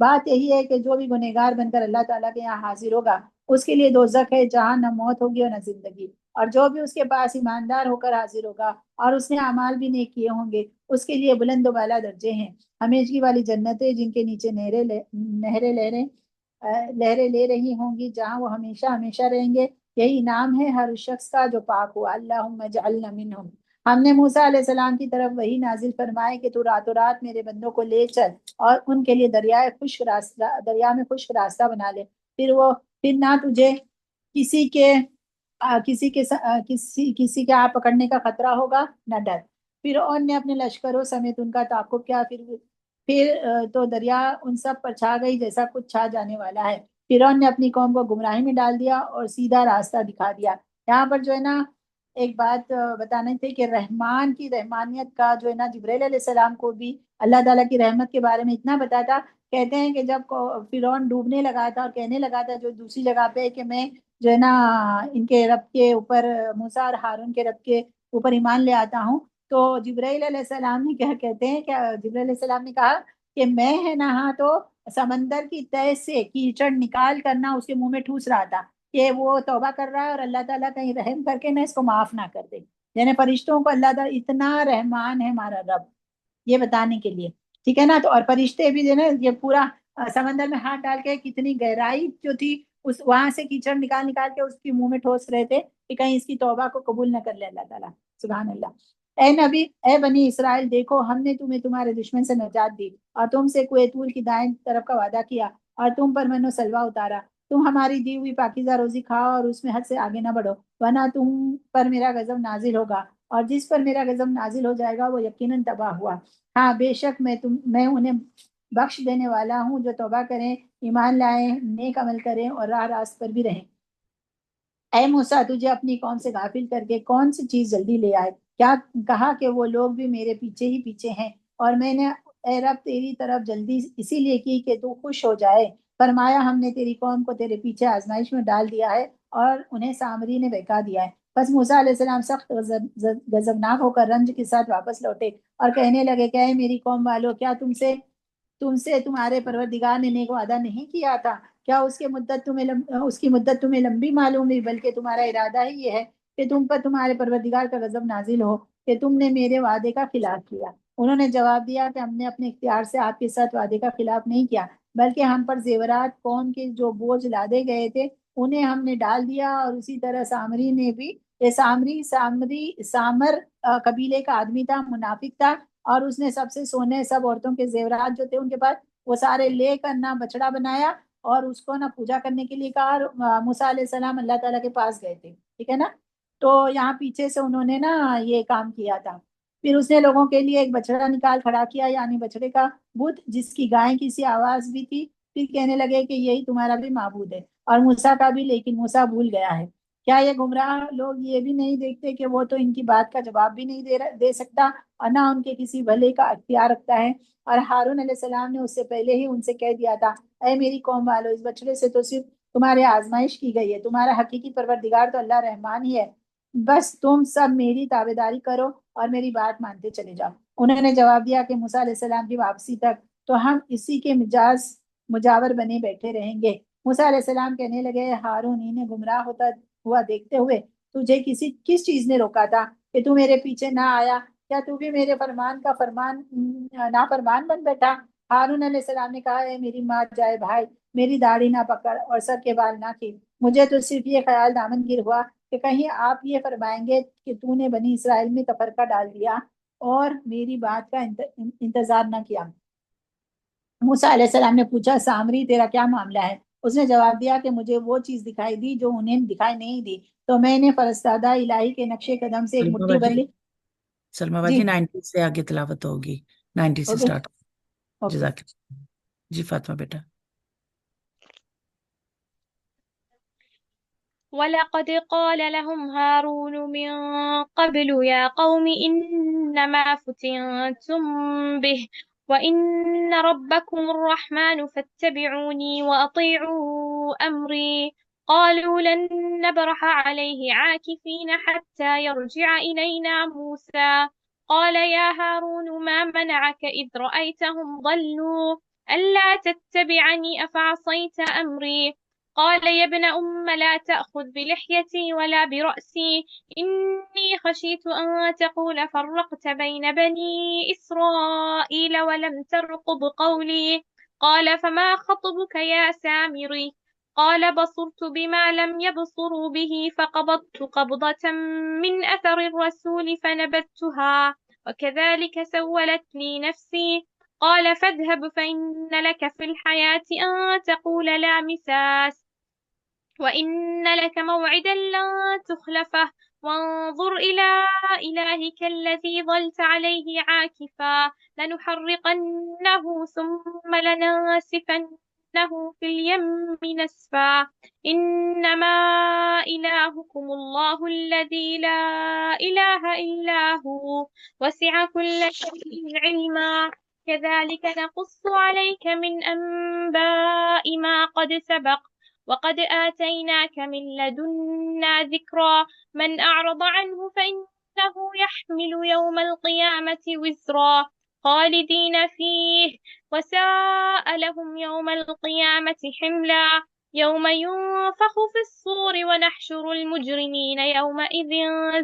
بات یہی ہے کہ جو بھی گنہگار بن کر اللہ تعالیٰ کے یہاں حاضر ہوگا اس کے لیے دوزخ ہے جہاں نہ موت ہوگی اور نہ زندگی، اور جو بھی اس کے پاس ایماندار ہو کر حاضر ہوگا اور اس نے اعمال بھی نیک کیے ہوں گے اس کے لیے بلند و بالا درجے ہیں، ہمیشگی والی جنتیں جن کے نیچے نہریں لہریں لے رہی ہوں گی، جہاں وہ ہمیشہ ہمیشہ رہیں گے۔ یہی نام ہے ہر اس شخص کا جو پاک ہوا۔ اللہم اجعلنا منہم۔ ہم نے موسیٰ علیہ السلام کی طرف وہی نازل فرمائے کہ تو راتوں رات میرے بندوں کو لے چل اور ان کے لیے دریا میں خشک راستہ بنا لے، پھر نہ تجھے کسی کے کسی کے آپ پکڑنے کا خطرہ ہوگا نہ ڈر۔ فرعون نے اپنے لشکروں سمیت ان کا تعاقب کیا، پھر تو دریا ان سب پر چھا گئی جیسا کچھ چھا جانے والا ہے۔ فرعون نے اپنی قوم کو گمراہی میں ڈال دیا اور سیدھا راستہ دکھا دیا۔ یہاں پر جو ہے نا ایک بات بتانے تھے کہ رحمان کی رحمانیت کا جو ہے نا جبرائیل علیہ السلام کو بھی اللہ تعالیٰ کی رحمت کے بارے میں اتنا بتاتا، کہتے ہیں کہ جب فرعون ڈوبنے لگا تھا اور کہنے لگا تھا جو دوسری جگہ پہ کہ میں جو ہے نا ان کے رب کے اوپر، موسیٰ اور ہارون کے رب کے اوپر ایمان لے آتا ہوں، تو جبرائیل علیہ السلام نے کیا کہتے ہیں، کہ جبرائیل علیہ السلام نے کہا کہ میں ہے نا ہاں تو سمندر کی تہ سے کیچڑ نکال کرنا اس کے منہ میں ٹھوس رہا تھا کہ وہ توبہ کر رہا ہے اور اللہ تعالیٰ کہیں رحم کر کے نہ اس کو معاف نہ کر دے، یعنی فرشتوں کو اللہ تعالیٰ اتنا رحمان ہے ہمارا رب، یہ بتانے کے لیے، ٹھیک ہے نا۔ تو اور فرشتے بھی جو ہے نا یہ پورا سمندر میں ہاتھ ڈال کے کتنی گہرائی جو تھی اس وہاں سے کیچڑ نکال نکال کے اس کے منہ میں ٹھوس رہے تھے کہ کہیں اس کی توبہ کو قبول نہ کر لے اللہ تعالیٰ، سبحان اللہ۔ اے نبی، اے بنی اسرائیل، دیکھو ہم نے تمہیں تمہارے دشمن سے نجات دی اور تم سے کوہ طور کی دائیں طرف کا وعدہ کیا اور تم پر من و سلوہ اتارا، تم ہماری دی ہوئی پاکیزہ روزی کھاؤ اور اس میں حد سے آگے نہ بڑھو ورنہ تم پر میرا غضب نازل ہوگا، اور جس پر میرا غضب نازل ہو جائے گا وہ یقیناً تباہ ہوا۔ ہاں بے شک میں انہیں بخش دینے والا ہوں جو توبہ کریں، ایمان لائیں، نیک عمل کریں اور راہ راست پر بھی رہیں۔ اے موسیٰ، تجھے اپنی قوم سے غافل کر کے کون سی چیز جلدی لے آئے؟ کیا کہا کہ وہ لوگ بھی میرے پیچھے ہی پیچھے ہیں، اور میں نے اے رب تیری طرف جلدی اسی لیے کی کہ تو خوش ہو جائے۔ فرمایا ہم نے تیری قوم کو تیرے پیچھے آزمائش میں ڈال دیا ہے اور انہیں سامری نے بہکا دیا ہے۔ بس موسیٰ علیہ السلام سخت غضبناک ہو کر رنج کے ساتھ واپس لوٹے اور کہنے لگے کہ اے میری قوم والو، کیا تم سے تمہارے پروردگار نے نیک وعدہ نہیں کیا تھا؟ کیا اس کی مدت تمہیں لمبی معلوم ہوئی؟ بلکہ تمہارا ارادہ ہی یہ ہے کہ تم پر تمہارے پروردگار کا غضب نازل ہو کہ تم نے میرے وعدے کا خلاف کیا۔ انہوں نے جواب دیا کہ ہم نے اپنے اختیار سے آپ کے ساتھ وعدے کا خلاف نہیں کیا، بلکہ ہم پر زیورات قوم کے جو بوجھ لادے گئے تھے انہیں ہم نے ڈال دیا، اور اسی طرح سامری نے بھی، یہ سامر قبیلے کا آدمی تھا، منافق تھا، اور اس نے سب سے سونے، سب عورتوں کے زیورات جو تھے ان کے پاس وہ سارے لے کر نہ بچڑا بنایا اور اس کو نہ پوجا کرنے کے لیے کہا، اور موسیٰ علیہ السلام اللہ تعالیٰ کے پاس گئے تھے، ٹھیک ہے نا۔ تو یہاں پیچھے سے انہوں نے نا یہ کام کیا تھا۔ پھر اس نے لوگوں کے لیے ایک بچڑا نکال کھڑا کیا، یعنی بچڑے کا بت جس کی گائے کی سی آواز بھی تھی، پھر کہنے لگے کہ یہی تمہارا بھی معبود ہے اور موسیٰ کا بھی، لیکن موسیٰ بھول گیا ہے۔ کیا یہ گمراہ لوگ یہ بھی نہیں دیکھتے کہ وہ تو ان کی بات کا جواب بھی نہیں دے سکتا اور نہ ان کے کسی بھلے کا اختیار رکھتا ہے؟ اور ہارون علیہ السلام نے اس سے پہلے ہی ان سے کہہ دیا تھا، اے میری قوم والو، اس بچڑے سے تو صرف تمہارے آزمائش کی گئی ہے، تمہارا حقیقی پروردگار تو اللہ رحمان ہی ہے، بس تم سب میری تابعداری کرو اور میری بات مانتے چلے جاؤ۔ انہوں نے جواب دیا کہ موسیٰ علیہ السلام کی واپسی تک تو ہم اسی کے مجاور بنے بیٹھے رہیں گے۔ موسیٰ علیہ السلام کہنے لگے، ہارون، انہیں گمراہ ہوتا ہوا دیکھتے ہوئے تجھے کس چیز نے روکا تھا کہ تو میرے پیچھے نہ آیا؟ کیا تو بھی میرے فرمان کا نافرمان بن بیٹھا؟ ہارون علیہ السلام نے کہا، اے میری ماں جائے بھائی، میری داڑھی نہ پکڑ اور سر کے بال نہ کھینچ، مجھے تو صرف یہ خیال دامن گیر ہوا کہ کہیں آپ یہ فرمائیں گے کہ تو نے بنی اسرائیل میں تفرقہ ڈال دیا اور میری بات کا انتظار نہ کیا۔ موسیٰ علیہ السلام نے پوچھا، سامری تیرا کیا معاملہ ہے؟ اس نے جواب دیا کہ مجھے وہ چیز دکھائی دی جو انہیں دکھائی نہیں دی، تو میں نے فرستادہ الہی کے نقش قدم سے ایک سلمہ مٹھی بھر باجی لی۔ سلمہ جی، باجی 90 سے آگے تلاوت ہوگی، 90 سے اوکے سٹارٹ۔ اوکے۔ جزاک اللہ۔ جی فاطمہ بیٹا۔ وَلَقَدْ قَالَ لَهُمْ هَارُونُ مِنْ قَبْلُ يَا قَوْمِ إِنَّمَا فُتِنْتُمْ بِهِ وَإِنَّ رَبَّكُمُ الرَّحْمَنُ فَاتَّبِعُونِي وَأَطِيعُوا أَمْرِي قَالُوا لَن نَّبْرَحَ عَلَيْهِ عَاكِفِينَ حَتَّى يَرْجِعَ إِلَيْنَا مُوسَى قَالَ يَا هَارُونُ مَا مَنَعَكَ إِذْ رَأَيْتَهُمْ ضَلُّوا ألا تتبعني أفعصيت أمري. قال يا ابن أم لا تأخذ بلحيتي ولا برأسي، إني خشيت أن تقول فرقت بين بني إسرائيل ولم ترقب قولي. قال فما خطبك يا سامري؟ قال بصرت بما لم يبصروا به فقبضت قبضة من أثر الرسول فنبذتها وكذلك سولت لي نفسي. قال فاذهب فإن لك في الحياة أن تقول لا مساس، وإن لك موعدا لن تخلفه، وانظر إلى إلهك الذي ظلت عليه عاكفا، لنحرقنه ثم لننسفنه في اليم نسفا. إنما إلهكم الله الذي لا إله إلا هو، وسع كل شيء علما. كذلك نقص عليك من أنباء ما قد سبق، وقد آتيناك من لدنا ذكرا. من أعرض عنه فإنه يحمل يوم القيامة وزرا خالدين فيه، وساء لهم يوم القيامة حملا. يوم ينفخ في الصور ونحشر المجرمين يومئذ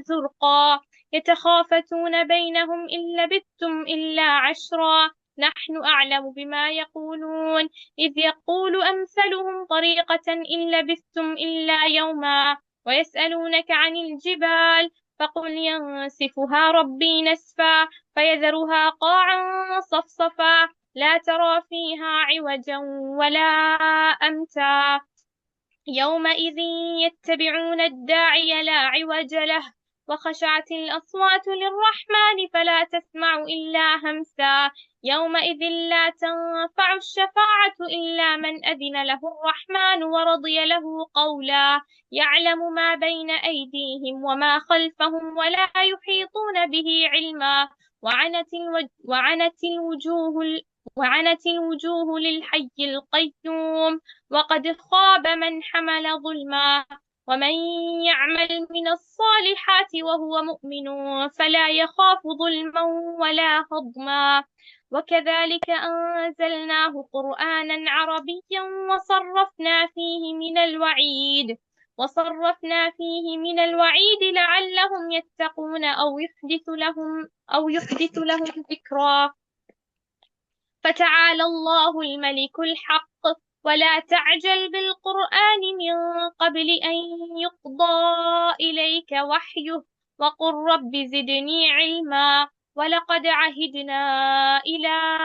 زرقا يتخافتون بينهم إن لبثتم إلا عشرا نحن أعلم بما يقولون إذ يقول أمثلهم طريقة إن لبثتم إلا يوما ويسألونك عن الجبال فقل ينسفها ربي نسفا فيذرها قاعا صفصفا لا ترى فيها عوجا ولا أمتا. يومئذ يتبعون الداعي لا عوج له وخشعت الأصوات للرحمن فلا تسمع إلا همسا. يومئذ لا تنفع الشفاعة إلا من أذن له الرحمن ورضي له قولا. يعلم ما بين أيديهم وما خلفهم ولا يحيطون به علما. وعنت الوجوه للحي القيوم وقد خاب من حمل ظلما. ومن يعمل من الصالحات وهو مؤمن فلا يخاف ظلما ولا هضما. وكذلك أنزلناه قرآنا عربيا وصرفنا فيه من الوعيد لعلهم يتقون أو يحدث لهم ذكرا. فتعالى الله الملك الحق ولا تعجل بالقرآن من قبل أن يقضى إليك وحيه وقل رب زدني علما. ولقد عهدنا إلى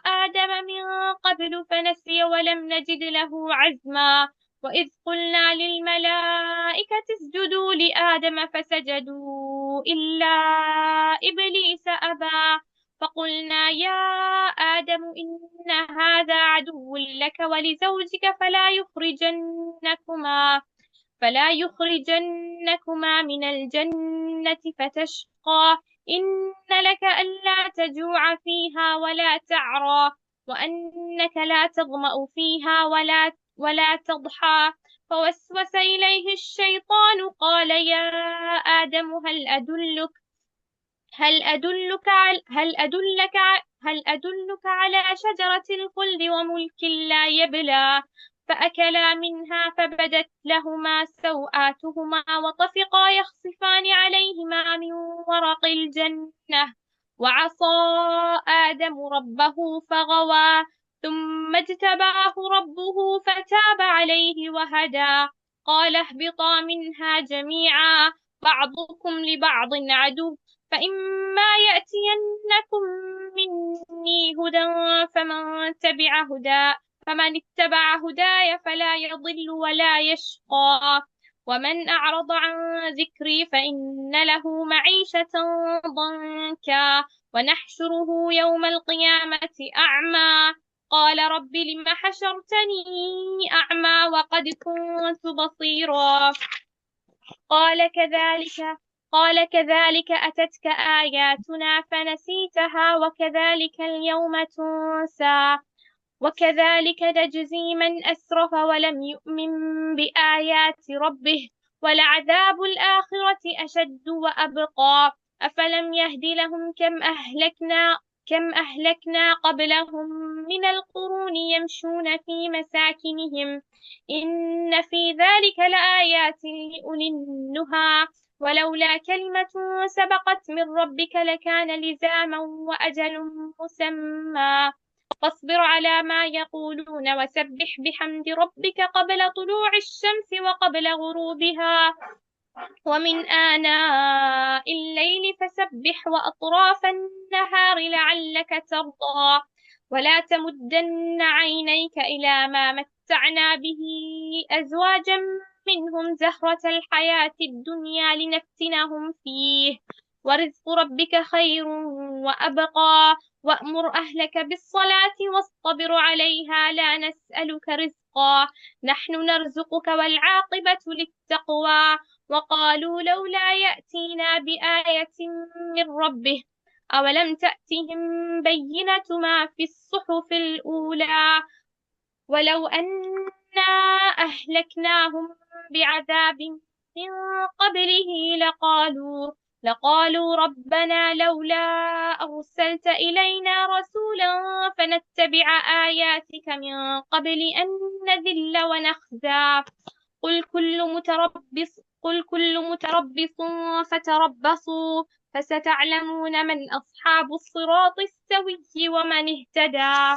آدم من قبل فنسي ولم نجد له عزما. وإذ قلنا للملائكة اسجدوا لآدم فسجدوا إلا إبليس أبى فقلنا يا آدم إن هذا عدو لك ولزوجك فلا يخرجنكما من الجنة فتشقى. إن لك ألا تجوع فيها ولا تعرى وأنك لا تظمأ فيها ولا تضحى. فوسوس إليه الشيطان قال يا آدم هل أدلك على شجرة الخلد وملك لا يبلى. فأكلا منها فبدت لهما سوآتهما وطفقا يخصفان عليهما من ورق الجنة وعصى آدم ربه فغوى ثم اجتباه ربه فتاب عليه وهدى. قال اهبطا منها جميعا بعضكم لبعض عدو فإما يأتينكم مني هدى فمن اتبع هداي فلا يضل ولا يشقى. ومن أعرض عن ذكري فإن له معيشة ضنكا ونحشره يوم القيامة أعمى قال رب لم حشرتني أعمى وقد كنت بصيرا. قال كذلك أتتك آياتنا فنسيتها وكذلك اليوم تنسى. وكذلك نجزي من أسرف ولم يؤمن بآيات ربه ولعذاب الآخرة أشد وأبقى. أفلم يهد لهم كم أهلكنا كم أهلكنا قبلهم من القرون يمشون في مساكنهم إن في ذلك لآيات لأولي النهى ولولا كلمة سبقت من ربك لكان لزاما وأجل مسمى فاصبر على ما يقولون وسبح بحمد ربك قبل طلوع الشمس وقبل غروبها ومن آناء الليل فسبح وأطراف النهار لعلك ترضى ولا تمدن عينيك إلى ما متعنا به أزواجا منهم زهرة الحياة الدنيا لنفتنهم فيه ورزق ربك خير وأبقى وأمر أهلك بالصلاة واصطبر عليها لا نسألك رزقا نحن نرزقك والعاقبة للتقوى وقالوا لولا يأتينا بآية من ربه أولم تأتهم بينة ما في الصحف الأولى ولو أنا أهلكناهم بعذاب من قبله لقالوا ربنا لولا أرسلت إلينا رسولا فنتبع آياتك من قبل أن نذل ونخزى قل كل متربص فتربصوا فستعلمون من أصحاب الصراط السوي ومن اهتدى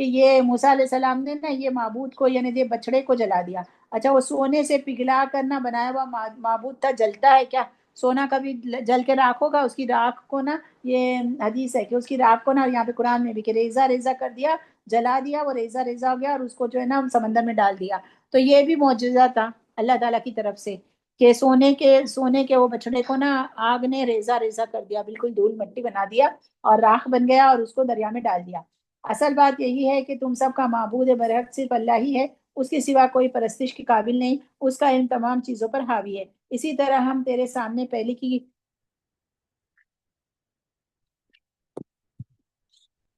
کہ یہ موسیٰ علیہ السلام نے نا یہ معبود کو یعنی یہ بچڑے کو جلا دیا. اچھا وہ سونے سے پگھلا کر نہ بنایا ہوا معبود تھا، جلتا ہے کیا؟ سونا کبھی جل کے راکھ ہوگا؟ اس کی راکھ کو نا، یہ حدیث ہے کہ اس کی راکھ کو نا، اور یہاں پہ قرآن میں بھی کہ ریزہ ریزہ کر دیا، جلا دیا، وہ ریزہ ریزہ ہو گیا اور اس کو جو ہے نا سمندر میں ڈال دیا. تو یہ بھی معجزہ تھا اللہ تعالیٰ کی طرف سے کہ سونے کے وہ بچڑے کو نا آگ نے ریزہ ریزہ کر دیا، بالکل دھول مٹی بنا دیا اور راکھ بن گیا اور اس کو دریا میں ڈال دیا. اصل بات یہی ہے کہ تم سب کا معبود برحق صرف اللہ ہی ہے، اس کے سوا کوئی پرستش کے قابل نہیں، اس کا علم تمام چیزوں پر حاوی ہے. اسی طرح ہم تیرے سامنے پہلے کی،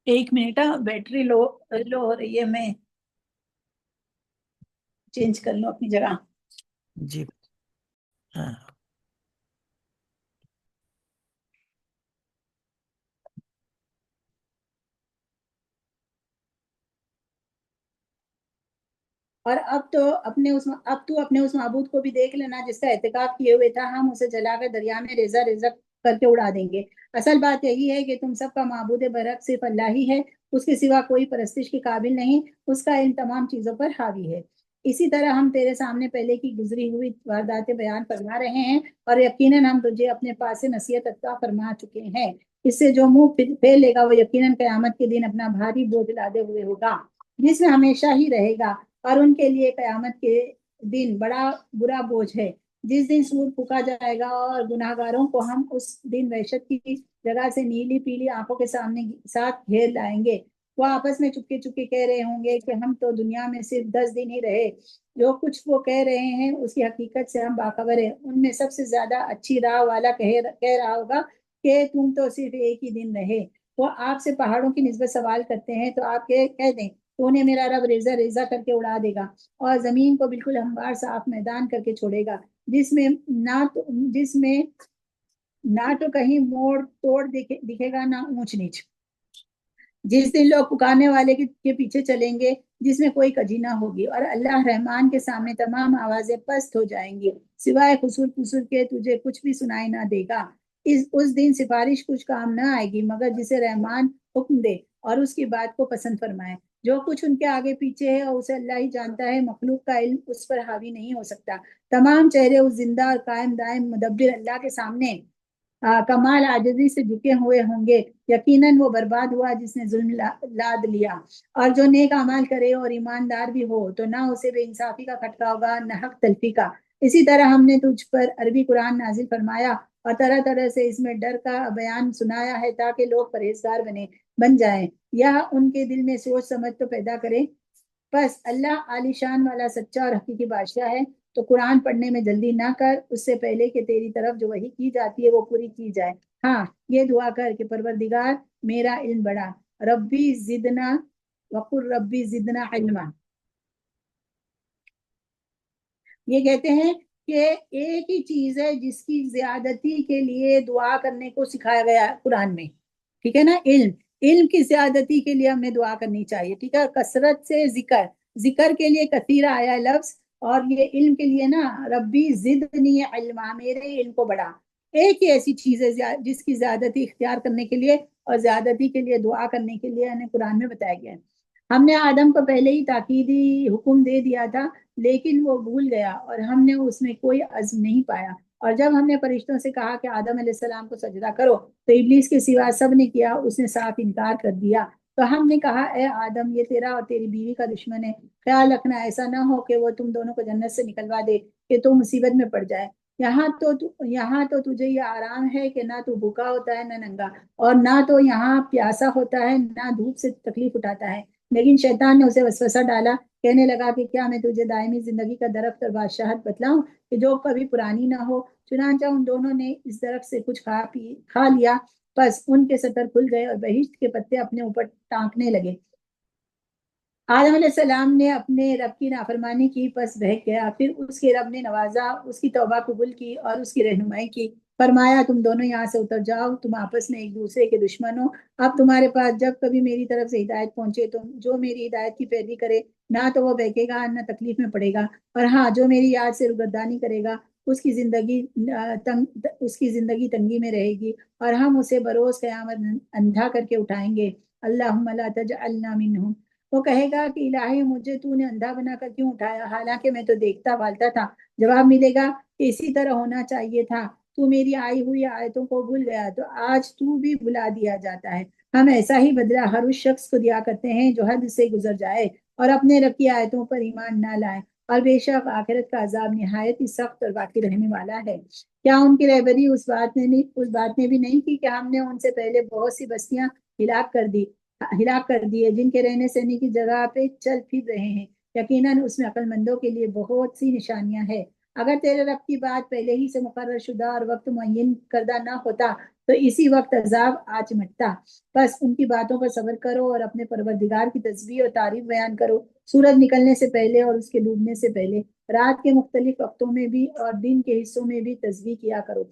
ایک منٹ بیٹری لو ہو رہی ہے، میں چینج کر لوں اپنی جگہ. جی ہاں. اور اب تو اپنے اس معبود کو بھی دیکھ لینا جس کا اعتکاف کیے ہوئے تھا، ہم اسے جلا کر دریا میں ریزہ ریزہ کر کے اڑا دیں گے. اصل بات یہی ہے کہ تم سب کا معبود برحق صرف اللہ ہی ہے، اس کے سوا کوئی پرستش کے قابل نہیں، اس کا علم تمام چیزوں پر حاوی ہے. اسی طرح ہم تیرے سامنے پہلے کی گزری ہوئی وارداتیں بیان فرما رہے ہیں، اور یقیناً ہم تجھے اپنے پاس سے نصیحت عطا فرما چکے ہیں. اس سے جو منہ پھیر لے گا وہ یقیناً قیامت کے دن اپنا بھاری بوجھ لادے ہوئے ہوگا، جس میں ہمیشہ ہی رہے گا، اور ان کے لیے قیامت کے دن بڑا برا بوجھ ہے، جس دن سور پھونکا جائے گا اور گناہ گاروں کو ہم اس دن وحشت کی جگہ سے نیلی پیلی آنکھوں کے ساتھ گھیر لائیں گے. وہ آپس میں چپکے چپکے کہہ رہے ہوں گے کہ ہم تو دنیا میں صرف 10 دن ہی رہے. جو کچھ وہ کہہ رہے ہیں اس کی حقیقت سے ہم باخبر ہیں. ان میں سب سے زیادہ اچھی راہ والا کہہ رہا ہوگا کہ تم تو صرف ایک ہی دن رہے. وہ آپ سے پہاڑوں کی نسبت سوال کرتے ہیں تو آپ کہہ دیں تو انہیں میرا رب ریزہ ریزہ کر کے اڑا دے گا، اور زمین کو بالکل ہموار صاف میدان کر کے چھوڑے گا، جس میں نہ تو کہیں موڑ توڑ دکھے گا نہ اونچ نیچ. جس دن لوگ پکارنے والے کے پیچھے چلیں گے، جس میں کوئی کجی نہ ہوگی، اور اللہ رحمان کے سامنے تمام آوازیں پست ہو جائیں گی، سوائے خسور خسور کے تجھے کچھ بھی سنائی نہ دے گا. اس دن سفارش کچھ کام نہ آئے گی مگر جسے رحمان حکم دے اور اس کی بات کو پسند فرمائے. جو کچھ ان کے آگے پیچھے ہے اور اسے اللہ ہی جانتا ہے، مخلوق کا علم اس پر حاوی نہیں ہو سکتا. تمام چہرے اس زندہ اور قائم دائم مدبر اللہ کے سامنے کمال عاجزی سے جھکے ہوئے ہوں گے. یقیناً وہ برباد ہوا جس نے ظلم لاد لیا، اور جو نیک اعمال کرے اور ایماندار بھی ہو تو نہ اسے بے انصافی کا کھٹکا ہوگا نہ حق تلفی کا. اسی طرح ہم نے تجھ پر عربی قرآن نازل فرمایا اور طرح طرح سے اس میں ڈر کا بیان سنایا ہے تاکہ لوگ پرہیزگار بن جائیں یا ان کے دل میں سوچ سمجھ تو پیدا کریں. بس اللہ عالی شان والا سچا اور حقیقی بادشاہ ہے. تو قرآن پڑھنے میں جلدی نہ کر، اس سے پہلے کہ تیری طرف جو وحی کی جاتی ہے وہ پوری کی جائے. ہاں یہ دعا کر کہ پروردگار میرا علم بڑھا، ربی زدنا وقل ربی زدنا علما. یہ کہتے ہیں کہ ایک ہی چیز ہے جس کی زیادتی کے لیے دعا کرنے کو سکھایا گیا ہے قرآن میں، ٹھیک ہے نا؟ علم کی زیادتی کے لیے ہمیں دعا کرنی چاہیے، ٹھیک ہے؟ کثرت سے ذکر کے لیے کثیر آیا ہے لفظ، اور یہ علم کے لیے نا ربی زدنی علما، میرے علم کو بڑھا. ایک ہی ایسی چیز ہے جس کی زیادتی اختیار کرنے کے لیے اور زیادتی کے لیے دعا کرنے کے لیے ہمیں قرآن میں بتایا گیا ہے. ہم نے آدم کو پہلے ہی تاکیدی حکم دے دیا تھا لیکن وہ بھول گیا اور ہم نے اس میں کوئی عزم نہیں پایا. اور جب ہم نے فرشتوں سے کہا کہ آدم علیہ السلام کو سجدہ کرو تو ابلیس کے سوا سب نے کیا، اس نے صاف انکار کر دیا. تو ہم نے کہا اے آدم یہ تیرا اور تیری بیوی کا دشمن ہے، خیال رکھنا ایسا نہ ہو کہ وہ تم دونوں کو جنت سے نکلوا دے کہ تم مصیبت میں پڑ جائے. یہاں تو تجھے یہ آرام ہے کہ نہ تو بھوکا ہوتا ہے نہ ننگا، اور نہ تو یہاں پیاسا ہوتا ہے نہ دھوپ سے تکلیف اٹھاتا ہے. لیکن شیطان نے اسے وسوسہ ڈالا، کہنے لگا کہ کیا میں تجھے دائمی زندگی کا درخت اور بادشاہت بتلاؤں کہ جو کبھی پرانی نہ ہو. چنانچہ ان دونوں نے اس درخت سے کچھ کھا لیا، بس ان کے سطر کھل گئے اور بہشت کے پتے اپنے اوپر ٹانکنے لگے. آدم علیہ السلام نے اپنے رب کی نافرمانی کی، پس بہک گیا. پھر اس کے رب نے نوازا، اس کی توبہ قبول کی اور اس کی رہنمائی کی. فرمایا تم دونوں یہاں سے اتر جاؤ، تم آپس میں ایک دوسرے کے دشمن ہو. اب تمہارے پاس جب کبھی میری طرف سے ہدایت پہنچے تو جو میری ہدایت کی پیروی کرے نہ تو وہ بہکے گا نہ تکلیف میں پڑے گا، اور ہاں جو میری یاد سے روگردانی کرے گا اس کی زندگی تنگی میں رہے گی، اور ہم اسے بروز قیامت اندھا کر کے اٹھائیں گے. اللہم لا تجعلنا منہم. وہ کہے گا کہ الہی مجھے تو نے اندھا بنا کر کیوں اٹھایا، حالانکہ میں تو دیکھتا بھالتا تھا۔ جواب ملے گا کہ اسی طرح ہونا چاہیے تھا، تو میری آئی ہوئی آیتوں کو بھول گیا تو آج تو بھی بھلا دیا جاتا ہے۔ ہم ایسا ہی بدلہ ہر اس شخص کو دیا کرتے ہیں جو حد سے گزر جائے اور اپنے رب کی آیتوں پر ایمان نہ لائے، اور بے شک آخرت کا عذاب نہایت ہی سخت اور باقی رہنے والا ہے۔ کیا ان کی رہبری اس بات نے بھی نہیں کی کہ ہم نے ان سے پہلے بہت سی بستیاں ہلاک کر دی ہے جن کے رہنے سہنے کی جگہ پہ چل پھر رہے ہیں، یقیناً اس میں عقل مندوں کے لیے بہت سی نشانیاں ہیں۔ اگر تیرے رب کی بات پہلے ہی سے مقرر شدہ اور وقت معین کردہ نہ ہوتا تو اسی وقت عذاب آ چمٹتا۔ بس ان کی باتوں پر صبر کرو اور اپنے پروردگار کی تسبیح اور تعریف بیان کرو، سورج نکلنے سے پہلے اور اس کے ڈوبنے سے پہلے، رات کے مختلف وقتوں میں بھی اور دن کے حصوں میں بھی تسبیح کیا کرو،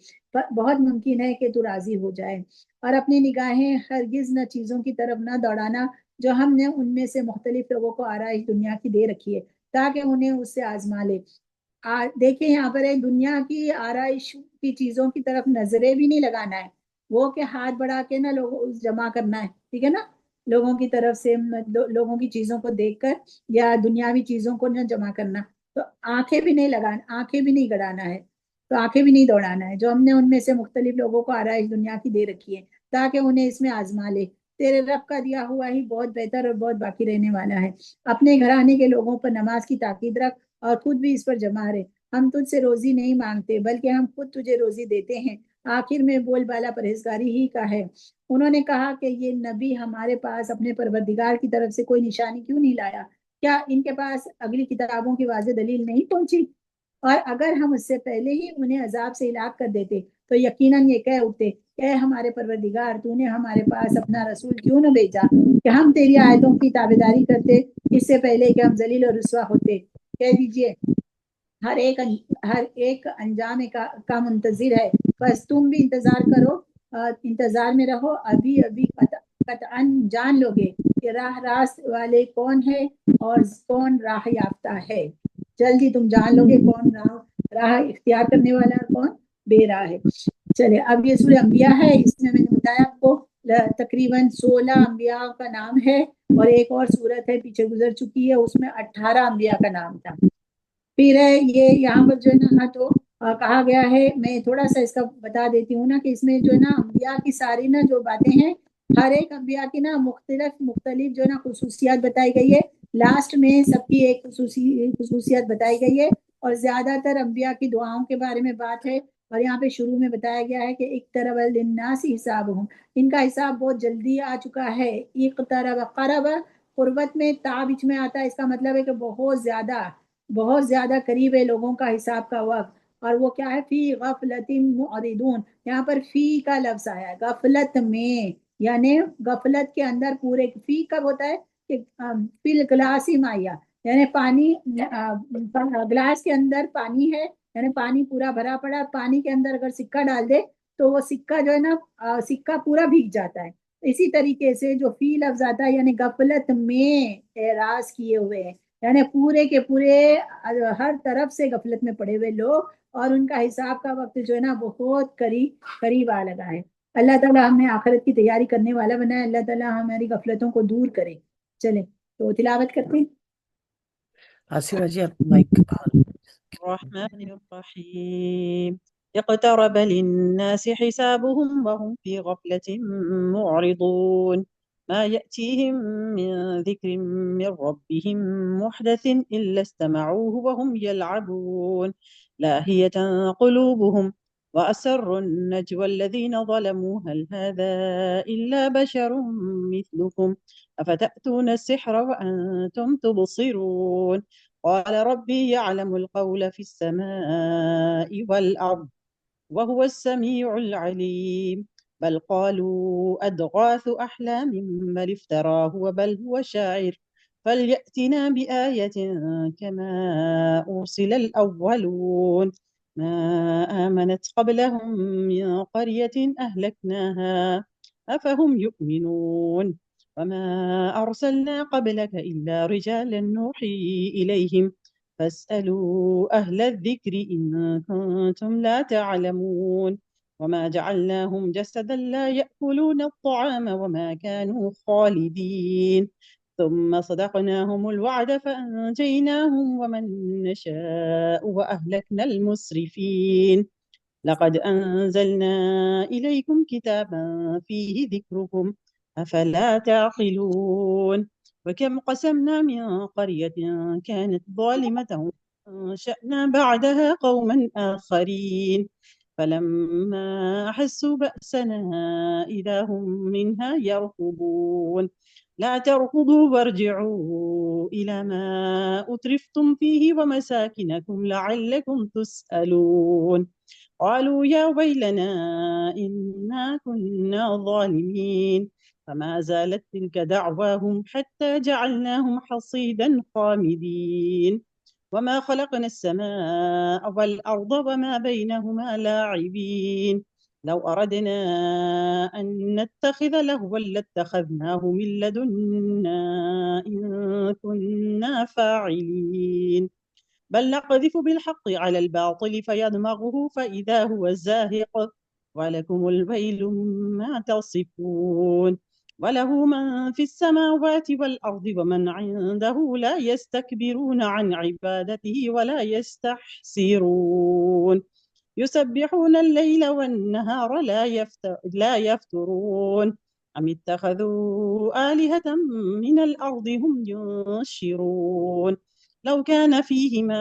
بہت ممکن ہے کہ تو راضی ہو جائے۔ اور اپنی نگاہیں ہرگز نہ چیزوں کی طرف نہ دوڑانا جو ہم نے ان میں سے مختلف لوگوں کو آرائش دنیا کی دے رکھی ہے تاکہ انہیں اس سے آزما لے۔ دیکھیں یہاں پر دنیا کی آرائش کی چیزوں کی طرف نظریں بھی نہیں لگانا ہے، وہ کہ ہاتھ بڑھا کے نا لوگوں جمع کرنا ہے، ٹھیک ہے نا، لوگوں کی طرف سے لوگوں کی چیزوں کو دیکھ کر یا دنیاوی چیزوں کو نہ جمع کرنا، تو آنکھیں بھی نہیں لگانا، آنکھیں بھی نہیں گڑانا ہے، تو آنکھیں بھی نہیں دوڑانا ہے جو ہم نے ان میں سے مختلف لوگوں کو آرائش دنیا کی دے رکھی ہے تاکہ انہیں اس میں آزما لے۔ تیرے رب کا دیا ہوا ہی بہت بہتر اور بہت باقی رہنے والا ہے۔ اپنے گھرانے کے لوگوں پر نماز کی تاکید رکھ اور خود بھی اس پر جمع رہے۔ ہم تجھ سے روزی نہیں مانگتے بلکہ ہم خود تجھے روزی دیتے ہیں، آخر میں بول بالا پرہیزگاری ہی کا ہے۔ انہوں نے کہا کہ یہ نبی ہمارے پاس اپنے پروردگار کی طرف سے کوئی نشانی کیوں نہیں لایا؟ کیا ان کے پاس اگلی کتابوں کی واضح دلیل نہیں پہنچی؟ اور اگر ہم اس سے پہلے ہی انہیں عذاب سے ہلاک کر دیتے تو یقیناً یہ کہہ اٹھتے کہ اے ہمارے پروردگار، تو نے ہمارے پاس اپنا رسول کیوں نہ بھیجا کہ ہم تیری آیتوں کی تابعداری کرتے اس سے پہلے کہ ہم ذلیل اور رسوا ہوتے۔ کہہ دیجئے ہر ایک انجام کا منتظر ہے، بس تم بھی انتظار کرو، انتظار میں رہو، ابھی ابھی قطعاً جان لو گے کہ راہ راست والے کون ہے اور کون راہ یافتہ ہے۔ جلدی تم جان لو گے کون راہ اختیار کرنے والا ہے، کون بے راہ ہے۔ چلے اب یہ سورہ انبیاء ہے، اس میں نے بتایا آپ کو تقریباً 16 انبیاء کا نام ہے، اور ایک اور سورت ہے پیچھے گزر چکی ہے اس میں 18 انبیاء کا نام تھا۔ پھر یہ یہاں پر جو ہے نا تو کہا گیا ہے، میں تھوڑا سا اس کا بتا دیتی ہوں نا کہ اس میں جو ہے نا انبیاء کی ساری نا جو باتیں ہیں، ہر ایک انبیاء کی نا مختلف جو ہے نا خصوصیات بتائی گئی ہے، لاسٹ میں سب کی ایک خصوصیت بتائی گئی ہے، اور زیادہ تر انبیاء کی دعاؤں کے بارے میں بات ہے، اور یہاں پہ شروع میں بتایا گیا ہے کہ اقترب للناس حسابہم، ان کا حساب بہت جلدی آ چکا ہے۔ اقترب قرب، قربت میں تا بیچ میں آتا ہے، اس کا مطلب ہے کہ بہت زیادہ قریب ہے لوگوں کا حساب کا وقت، اور وہ کیا ہے، فی غفلت معرضون، یہاں پر فی کا لفظ آیا ہے غفلت میں، یعنی غفلت کے اندر پورے، فی کب ہوتا ہے کہ فی الگلاس ہی مایا، یعنی پانی گلاس کے اندر پانی ہے، یعنی پانی پورا بھرا پڑا، پانی کے اندر اگر سکہ ڈال دے تو وہ سکہ جو ہے نا سکہ پورا بھیگ جاتا ہے۔ اسی طریقے سے جو فی لفظ آتا ہے یعنی غفلت میں اعراض کیے ہوئے ہیں، یعنی پورے کے پورے ہر طرف سے غفلت میں پڑے ہوئے لوگ، اور ان کا حساب کا وقت جو ہے نا بہت قریب آ لگا ہے۔ اللہ تعالیٰ ہمیں آخرت کی تیاری کرنے والا بنائے، اللہ تعالیٰ ہماری غفلتوں کو دور کرے۔ چلیں تو تلاوت کرتے ہیں۔ آصفہ جی آپ مائک الرحمن الرحيم اقترب للناس حسابهم وهم في غفلة معرضون ما يأتيهم من ذكر من ربهم محدث إلا استمعوه وهم يلعبون لاهية قلوبهم وأسروا النجوى الذين ظلموا هل هذا إلا بشر مثلكم أفتأتون السحر وأنتم تبصرون قال ربي يعلم القول في السماء والأرض وهو السميع العليم بل قالوا أضغاث أحلام بل افتراه بل هو شاعر فليأتنا بآية كما أرسل الأولون ما آمنت قبلهم من قرية أهلكناها أفهم يؤمنون وما أرسلنا قبلك إلا رجالا نوحي إليهم فاسألوا أهل الذكر إن كنتم لا تعلمون وما جعلناهم جسدا لا يأكلون الطعام وما كانوا خالدين ثم صدقناهم الوعد فأنجيناهم ومن نشاء وأهلكنا المسرفين لقد أنزلنا إليكم كتابا فيه ذكركم أفلا تعقلون وكم قسمنا من قرية كانت ظالمة أنشأنا بعدها قوما آخرين فلما أحسوا بأسنا إذا هم منها يركضون لا تركضوا وارجعوا إلى ما أترفتم فيه ومساكنكم لعلكم تسألون قالوا يا ويلنا إنا كنا ظالمين فما زالت تلك دعواهم حتى جعلناهم حصيدا خامدين وما خلقنا السماء والأرض وما بينهما لاعبين لو أردنا أن نتخذ لهوا لاتخذناه من لدنا إن كنا فاعلين بل نقذف بالحق على الباطل فيدمغه فإذا هو زاهق ولكم الويل مما تصفون وله من في السماوات والأرض ومن عنده لا يستكبرون عن عبادته ولا يستحسرون يسبحون الليل والنهار لا يفترون أم اتخذوا آلهة من الأرض هم ينشرون لو كان فيهما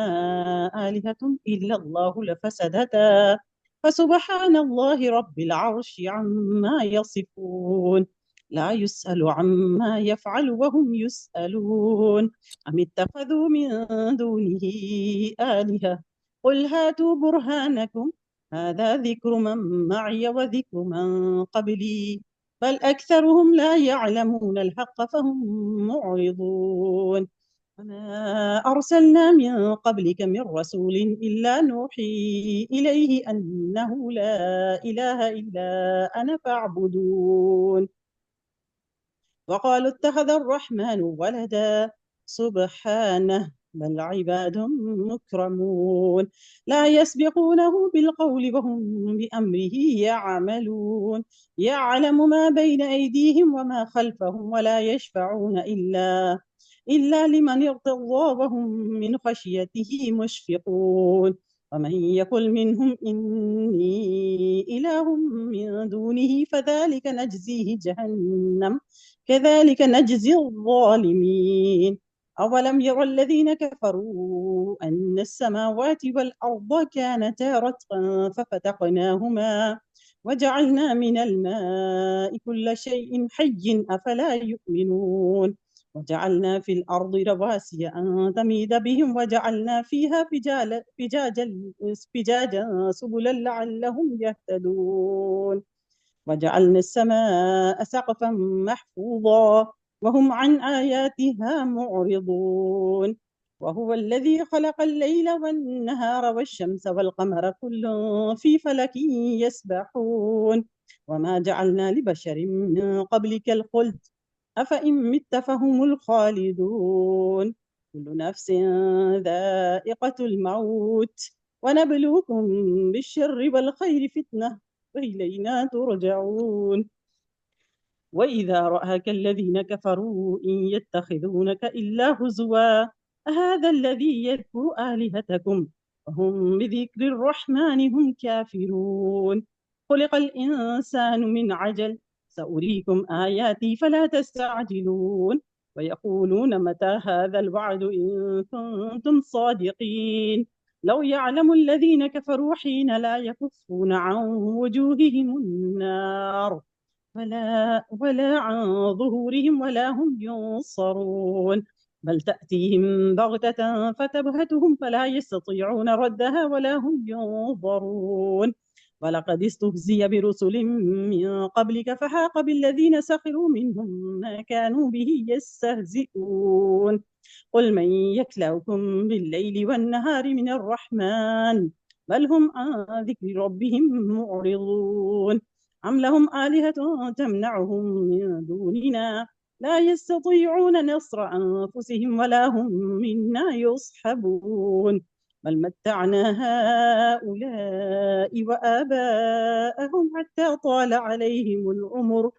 آلهة إلا الله لفسدتا فسبحان الله رب العرش عما يصفون لا يسأل عما يفعل وهم يسألون أم اتخذوا من دونه آلهة قل هاتوا برهانكم هذا ذكر من معي وذكر من قبلي بل أكثرهم لا يعلمون الحق فهم معرضون وما أرسلنا من قبلك من رسول إلا نوحي إليه أنه لا إله إلا أنا فاعبدون وقالوا اتخذ الرحمن ولدا سبحانه بل عباد مكرمون لا يسبقونه بالقول وهم بأمره يعملون يعلم ما بين أيديهم وما خلفهم ولا يشفعون إلا لمن ارتضى وهم من خشيته مشفقون ومن يقل منهم إني إله من دونه فذلك نجزيه جهنم كذلك نجزي الظالمين أولم يرى الذين كفروا أن السماوات والأرض كانتا رتقا ففتقناهما وجعلنا من الماء كل شيء حي أفلا يؤمنون وجعلنا في الأرض رواسي أن تميد بهم وجعلنا فيها فجاجا سبلا لعلهم يهتدون وجعلنا السماء سقفا محفوظا وهم عن آياتها معرضون وهو الذي خلق الليل والنهار والشمس والقمر كل في فلك يسبحون وما جعلنا لبشر من قبلك الخلد أفإن مت فهم الخالدون كل نفس ذائقة الموت ونبلوكم بالشر والخير فتنة وإلينا ترجعون وإذا رآك الذين كفروا إن يتخذونك إلا هزوا هذا الذي يذكر آلهتكم وهم بذكر الرحمن هم كافرون خلق الإنسان من عجل سأريكم آياتي فلا تستعجلون ويقولون متى هذا الوعد إن كنتم صادقين لو يعلم الذين كفروا حين لا يكفون عن وجوههم النار ولا عن ظهورهم ولا هم ينصرون بل تأتيهم بغتة فتبهتهم فلا يستطيعون ردها ولا هم ينظرون ولقد استهزئ برسل من قبلك فحاق بالذين سخروا منهم ما كانوا به يستهزئون قل من يكلؤكم بالليل والنهار من الرحمن بل هم عن ذكر ربهم معرضون أم لهم آلهة تمنعهم من دوننا لا يستطيعون نصر أنفسهم ولا هم منا يصحبون بل متعنا هؤلاء وآباءهم حتى طال عليهم العمر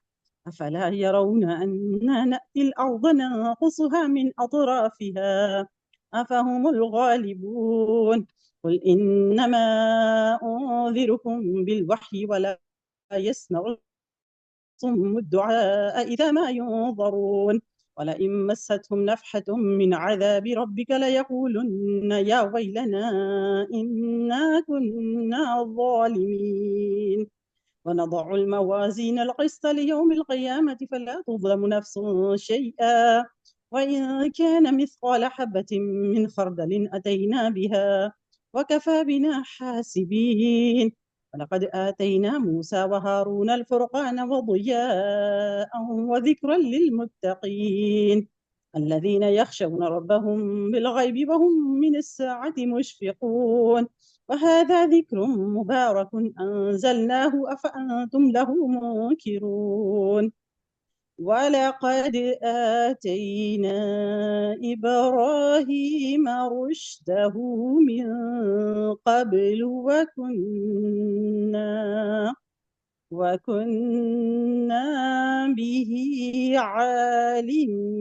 أفلا يرون أنا نأتي الأرض ننقصها من أطرافها أفهم الغالبون قل إنما أنذركم بالوحي ولا يسمع الصم الدعاء إذا ما ينظرون ولئن مستهم نفحة من عذاب ربك ليقولن يا ويلنا إنا كنا ظالمين ونضع الموازين القسط ليوم القيامة فلا تظلم نفس شيئا وإن كان مثقال حبة من خردل أتينا بها وكفى بنا حاسبين ولقد آتينا موسى وهارون الفرقان وضياء وذكرا للمتقين الذين يخشون ربهم بالغيب وهم من الساعة مشفقون وهذا ذكر مبارك أنزلناه أفأنتم له منكرون ولقد آتينا إبراهيم رشده من قبل وكنا به عالمين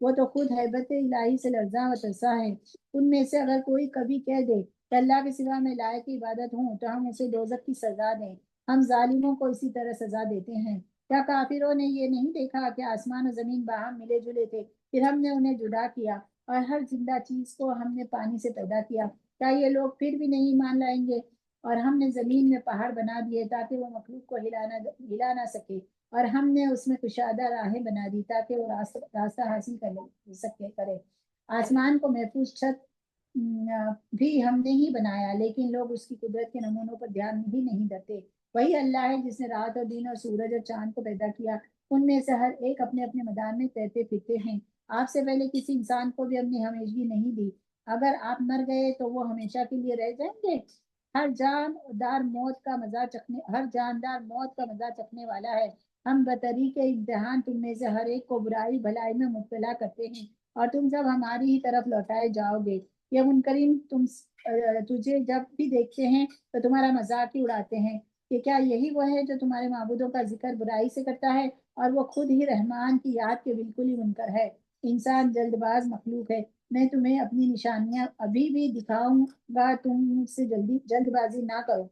وہ تو خود ہیبت الہی سے لرزاں و ترساں ہے۔ ان میں سے اگر کوئی کبھی کہہ دے کہ اللہ کے سوا میں لائق عبادت ہوں تو ہم اسے دوزخ کی سزا دیں۔ ہم ظالموں کو اسی طرح سزا دیتے ہیں۔ کیا کافروں نے یہ نہیں دیکھا کہ آسمان و زمین باہم ملے جلے تھے، پھر ہم نے انہیں جدا کیا اور ہر زندہ چیز کو ہم نے پانی سے پیدا کیا؟ کیا یہ لوگ پھر بھی نہیں مان لائیں گے؟ اور ہم نے زمین میں پہاڑ بنا دیے تاکہ وہ مخلوق کو ہلا نہ سکے، اور ہم نے اس میں کشادہ راہیں بنا دی تاکہ وہ راستہ حاصل کرے۔ آسمان کو محفوظ چھت بھی ہم نے ہی بنایا، لیکن لوگ اس کی قدرت کے نمونوں پر دھیان بھی نہیں دیتے۔ وہی اللہ ہے جس نے رات اور دن اور سورج اور چاند کو پیدا کیا، ان میں سے ہر ایک اپنے اپنے میدان میں تیرتے پھرتے ہیں۔ آپ سے پہلے کسی انسان کو بھی اپنی ہمیشگی نہیں دی، اگر آپ مر گئے تو وہ ہمیشہ کے لیے رہ جائیں گے؟ ہر جاندار موت کا مزہ چکھنے والا ہے۔ ہم بطریق امتحان تم میں سے ہر ایک کو برائی بھلائی میں مبتلا کرتے ہیں، اور تم سب ہماری ہی طرف لوٹائے جاؤ گے۔ یہ منکرین تجھے جب بھی دیکھتے ہیں تو تمہارا مذاق ہی اڑاتے ہیں کہ کیا یہی وہ ہے جو تمہارے معبودوں کا ذکر برائی سے کرتا ہے، اور وہ خود ہی رحمان کی یاد کے بالکل ہی منکر ہے۔ انسان جلد باز مخلوق ہے، میں تمہیں اپنی نشانیاں ابھی بھی دکھاؤں گا، تم مجھ سے جلد بازی نہ کرو۔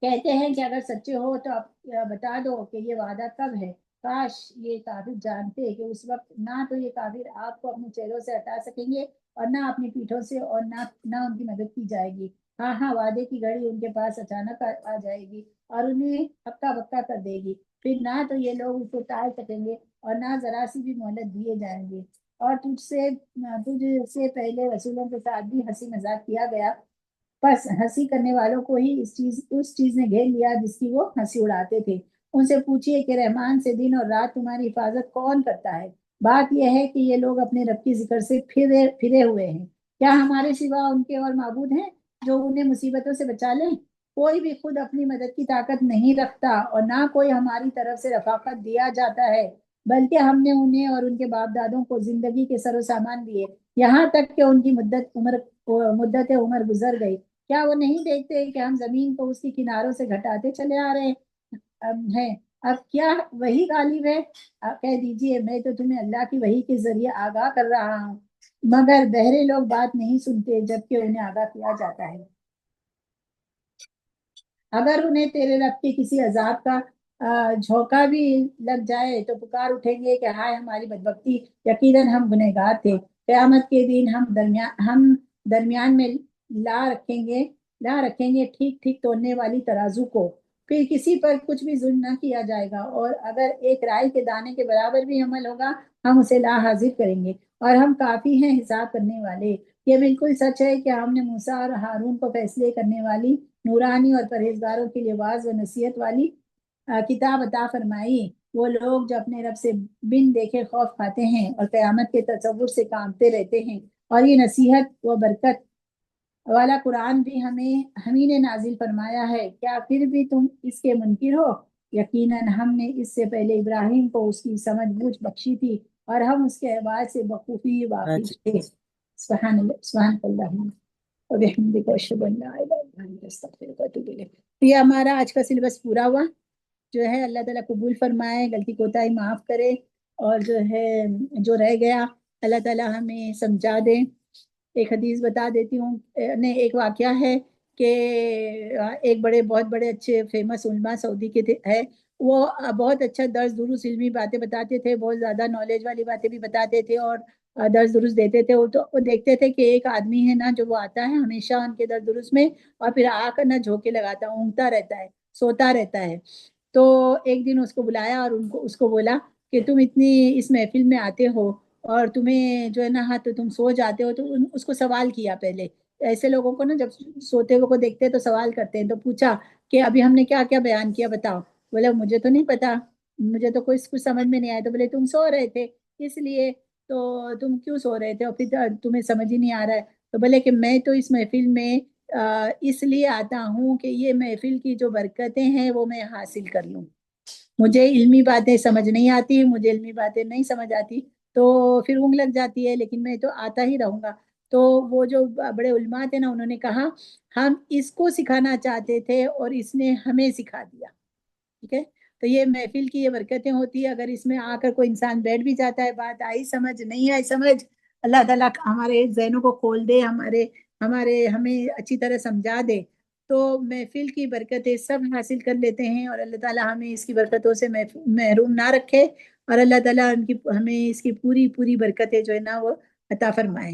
کہتے ہیں کہ اگر سچے ہو تو آپ بتا دو کہ یہ وعدہ کب ہے۔ کاش یہ کافر جانتے کہ اس وقت نہ تو یہ کافر آپ کو اپنے چہروں سے ہٹا سکیں گے اور نہ اپنی پیٹھوں سے، اور نہ ان کی مدد کی جائے گی۔ ہاں وعدے کی گھڑی ان کے پاس اچانک آ جائے گی اور انہیں ہکا بکا کر دے گی، پھر نہ تو یہ لوگ اس کو ٹال سکیں گے اور نہ ذرا سی بھی مہلت دیے جائیں گے۔ اور تجھ سے پہلے رسولوں کے ساتھ بھی ہنسی مذاق کیا گیا، بس ہنسی کرنے والوں کو ہی اس چیز نے گھیر لیا جس کی وہ ہنسی اڑاتے تھے۔ ان سے پوچھئے کہ رحمان سے دن اور رات تمہاری حفاظت کون کرتا ہے؟ بات یہ ہے کہ یہ لوگ اپنے رب کی ذکر سے پھرے ہوئے ہیں۔ کیا ہمارے سوا ان کے اور معبود ہیں جو انہیں مصیبتوں سے بچا لیں؟ کوئی بھی خود اپنی مدد کی طاقت نہیں رکھتا، اور نہ کوئی ہماری طرف سے رفاقت دیا جاتا ہے، بلکہ ہم نے انہیں اور ان کے باپ دادوں کو زندگی کے سر و سامان دیے، یہاں تک کہ ان کی مدت عمر گزر گئی۔ کیا وہ نہیں دیکھتے کہ ہم زمین کو اس کی کناروں سے گھٹاتے چلے آ رہے ہیں؟ اب کیا وہی غالب ہے؟ کہہ دیجئے میں تو تمہیں اللہ کی وحی کے ذریعے آگاہ کر رہا ہوں، مگر بہرے لوگ بات نہیں سنتے جبکہ انہیں آگاہ کیا جاتا ہے۔ اگر انہیں تیرے رب کے کسی عذاب کا جھونکا بھی لگ جائے تو پکار اٹھیں گے کہ ہائے ہماری بدبختی، یقیناً ہم گنہگار تھے۔ قیامت کے دن ہم درمیان میں لا رکھیں گے ٹھیک تولنے والی ترازو کو، پھر کسی پر کچھ بھی ظلم نہ کیا جائے گا، اور اگر ایک رائی کے دانے کے برابر بھی عمل ہوگا ہم اسے لا حاضر کریں گے، اور ہم کافی ہیں حساب کرنے والے۔ یہ بالکل سچ ہے کہ ہم نے موسیٰ اور ہارون کو فیصلے کرنے والی، نورانی اور پرہیزگاروں کے لیے واعظ و نصیحت والی کتاب عطا فرمائی۔ وہ لوگ جو اپنے رب سے بن دیکھے خوف کھاتے ہیں اور قیامت کے تصور سے کانپتے رہتے ہیں، اور یہ نصیحت و برکت والا قرآن بھی ہمیں نے نازل فرمایا ہے، کیا پھر بھی تم اس کے منکر ہو؟ یقیناً ہم نے اس سے پہلے ابراہیم کو اس کی سمجھ بوجھ بخشی تھی، اور ہم اس کے احوال سے بخوبی واقف تھے۔ سبحان اللہ وبحمدک اشہد ان لا الہ الا انت استغفرک واتوب الیک۔ یہ ہمارا آج کا سلیبس پورا ہوا، جو ہے اللہ تعالیٰ قبول فرمائے، غلطی کوتاہی معاف کرے، اور جو ہے جو رہ گیا اللہ تعالیٰ ہمیں سمجھا دے۔ ایک حدیث بتا دیتی ہوں، ایک واقعہ ہے کہ ایک بہت بڑے اچھے فیمس علماء سعودی کے ہے، وہ بہت اچھا درس دروس علمی باتیں بتاتے تھے، بہت زیادہ نالج والی باتیں بھی بتاتے تھے، اور درس دروس دیتے تھے۔ تو وہ دیکھتے تھے کہ ایک آدمی ہے نا جو وہ آتا ہے ہمیشہ ان کے درس دروس میں، اور پھر آ کر نا جھونکے لگاتا، اونگتا رہتا ہے، سوتا رہتا ہے۔ تو ایک دن اس کو بلایا اور اس کو بولا کہ تم اتنی اس محفل میں آتے ہو اور تمہیں جو ہے نا تو تم سو جاتے ہو۔ تو اس کو سوال کیا، پہلے ایسے لوگوں کو نا جب سوتے ہوئے کو دیکھتے ہیں تو سوال کرتے ہیں، تو پوچھا کہ ابھی ہم نے کیا کیا بیان کیا بتاؤ۔ بولے مجھے تو نہیں پتا، مجھے تو کچھ سمجھ میں نہیں آیا۔ تو بولے تم سو رہے تھے اس لیے، تو تم کیوں سو رہے تھے اور پھر تمہیں سمجھ ہی نہیں آ رہا ہے؟ تو بولے کہ میں تو اس محفل میں اس لیے آتا ہوں کہ یہ محفل کی جو برکتیں ہیں وہ میں حاصل کر لوں۔ مجھے علمی باتیں سمجھ نہیں آتی، مجھے علمی باتیں نہیں سمجھ آتی تو پھر اونگ لگ جاتی ہے، لیکن میں تو آتا ہی رہوں گا۔ تو وہ جو بڑے علماء تھے نا، انہوں نے کہا ہم اس کو سکھانا چاہتے تھے اور اس نے ہمیں سکھا دیا، ٹھیک ہے۔ تو یہ محفل کی یہ برکتیں ہوتی ہے. اگر اس میں آ کر کوئی انسان بیٹھ بھی جاتا ہے، بات آئی سمجھ نہیں آئی سمجھ، اللہ تعالیٰ ہمارے ذہنوں کو کھول دے، ہمیں اچھی طرح سمجھا دے، تو محفل کی برکتیں سب حاصل کر لیتے ہیں. اور اللہ تعالیٰ ہمیں اس کی برکتوں سے محروم نہ رکھے، اور اللہ تعالیٰ ہمیں اس کی پوری پوری برکتیں جو ہے نا وہ عطا فرمائے.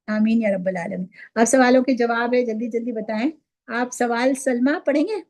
آمین یا رب العالمین. اب سوالوں کے جواب ہے، جلدی جلدی بتائیں. آپ سوال سلمہ پڑھیں گے؟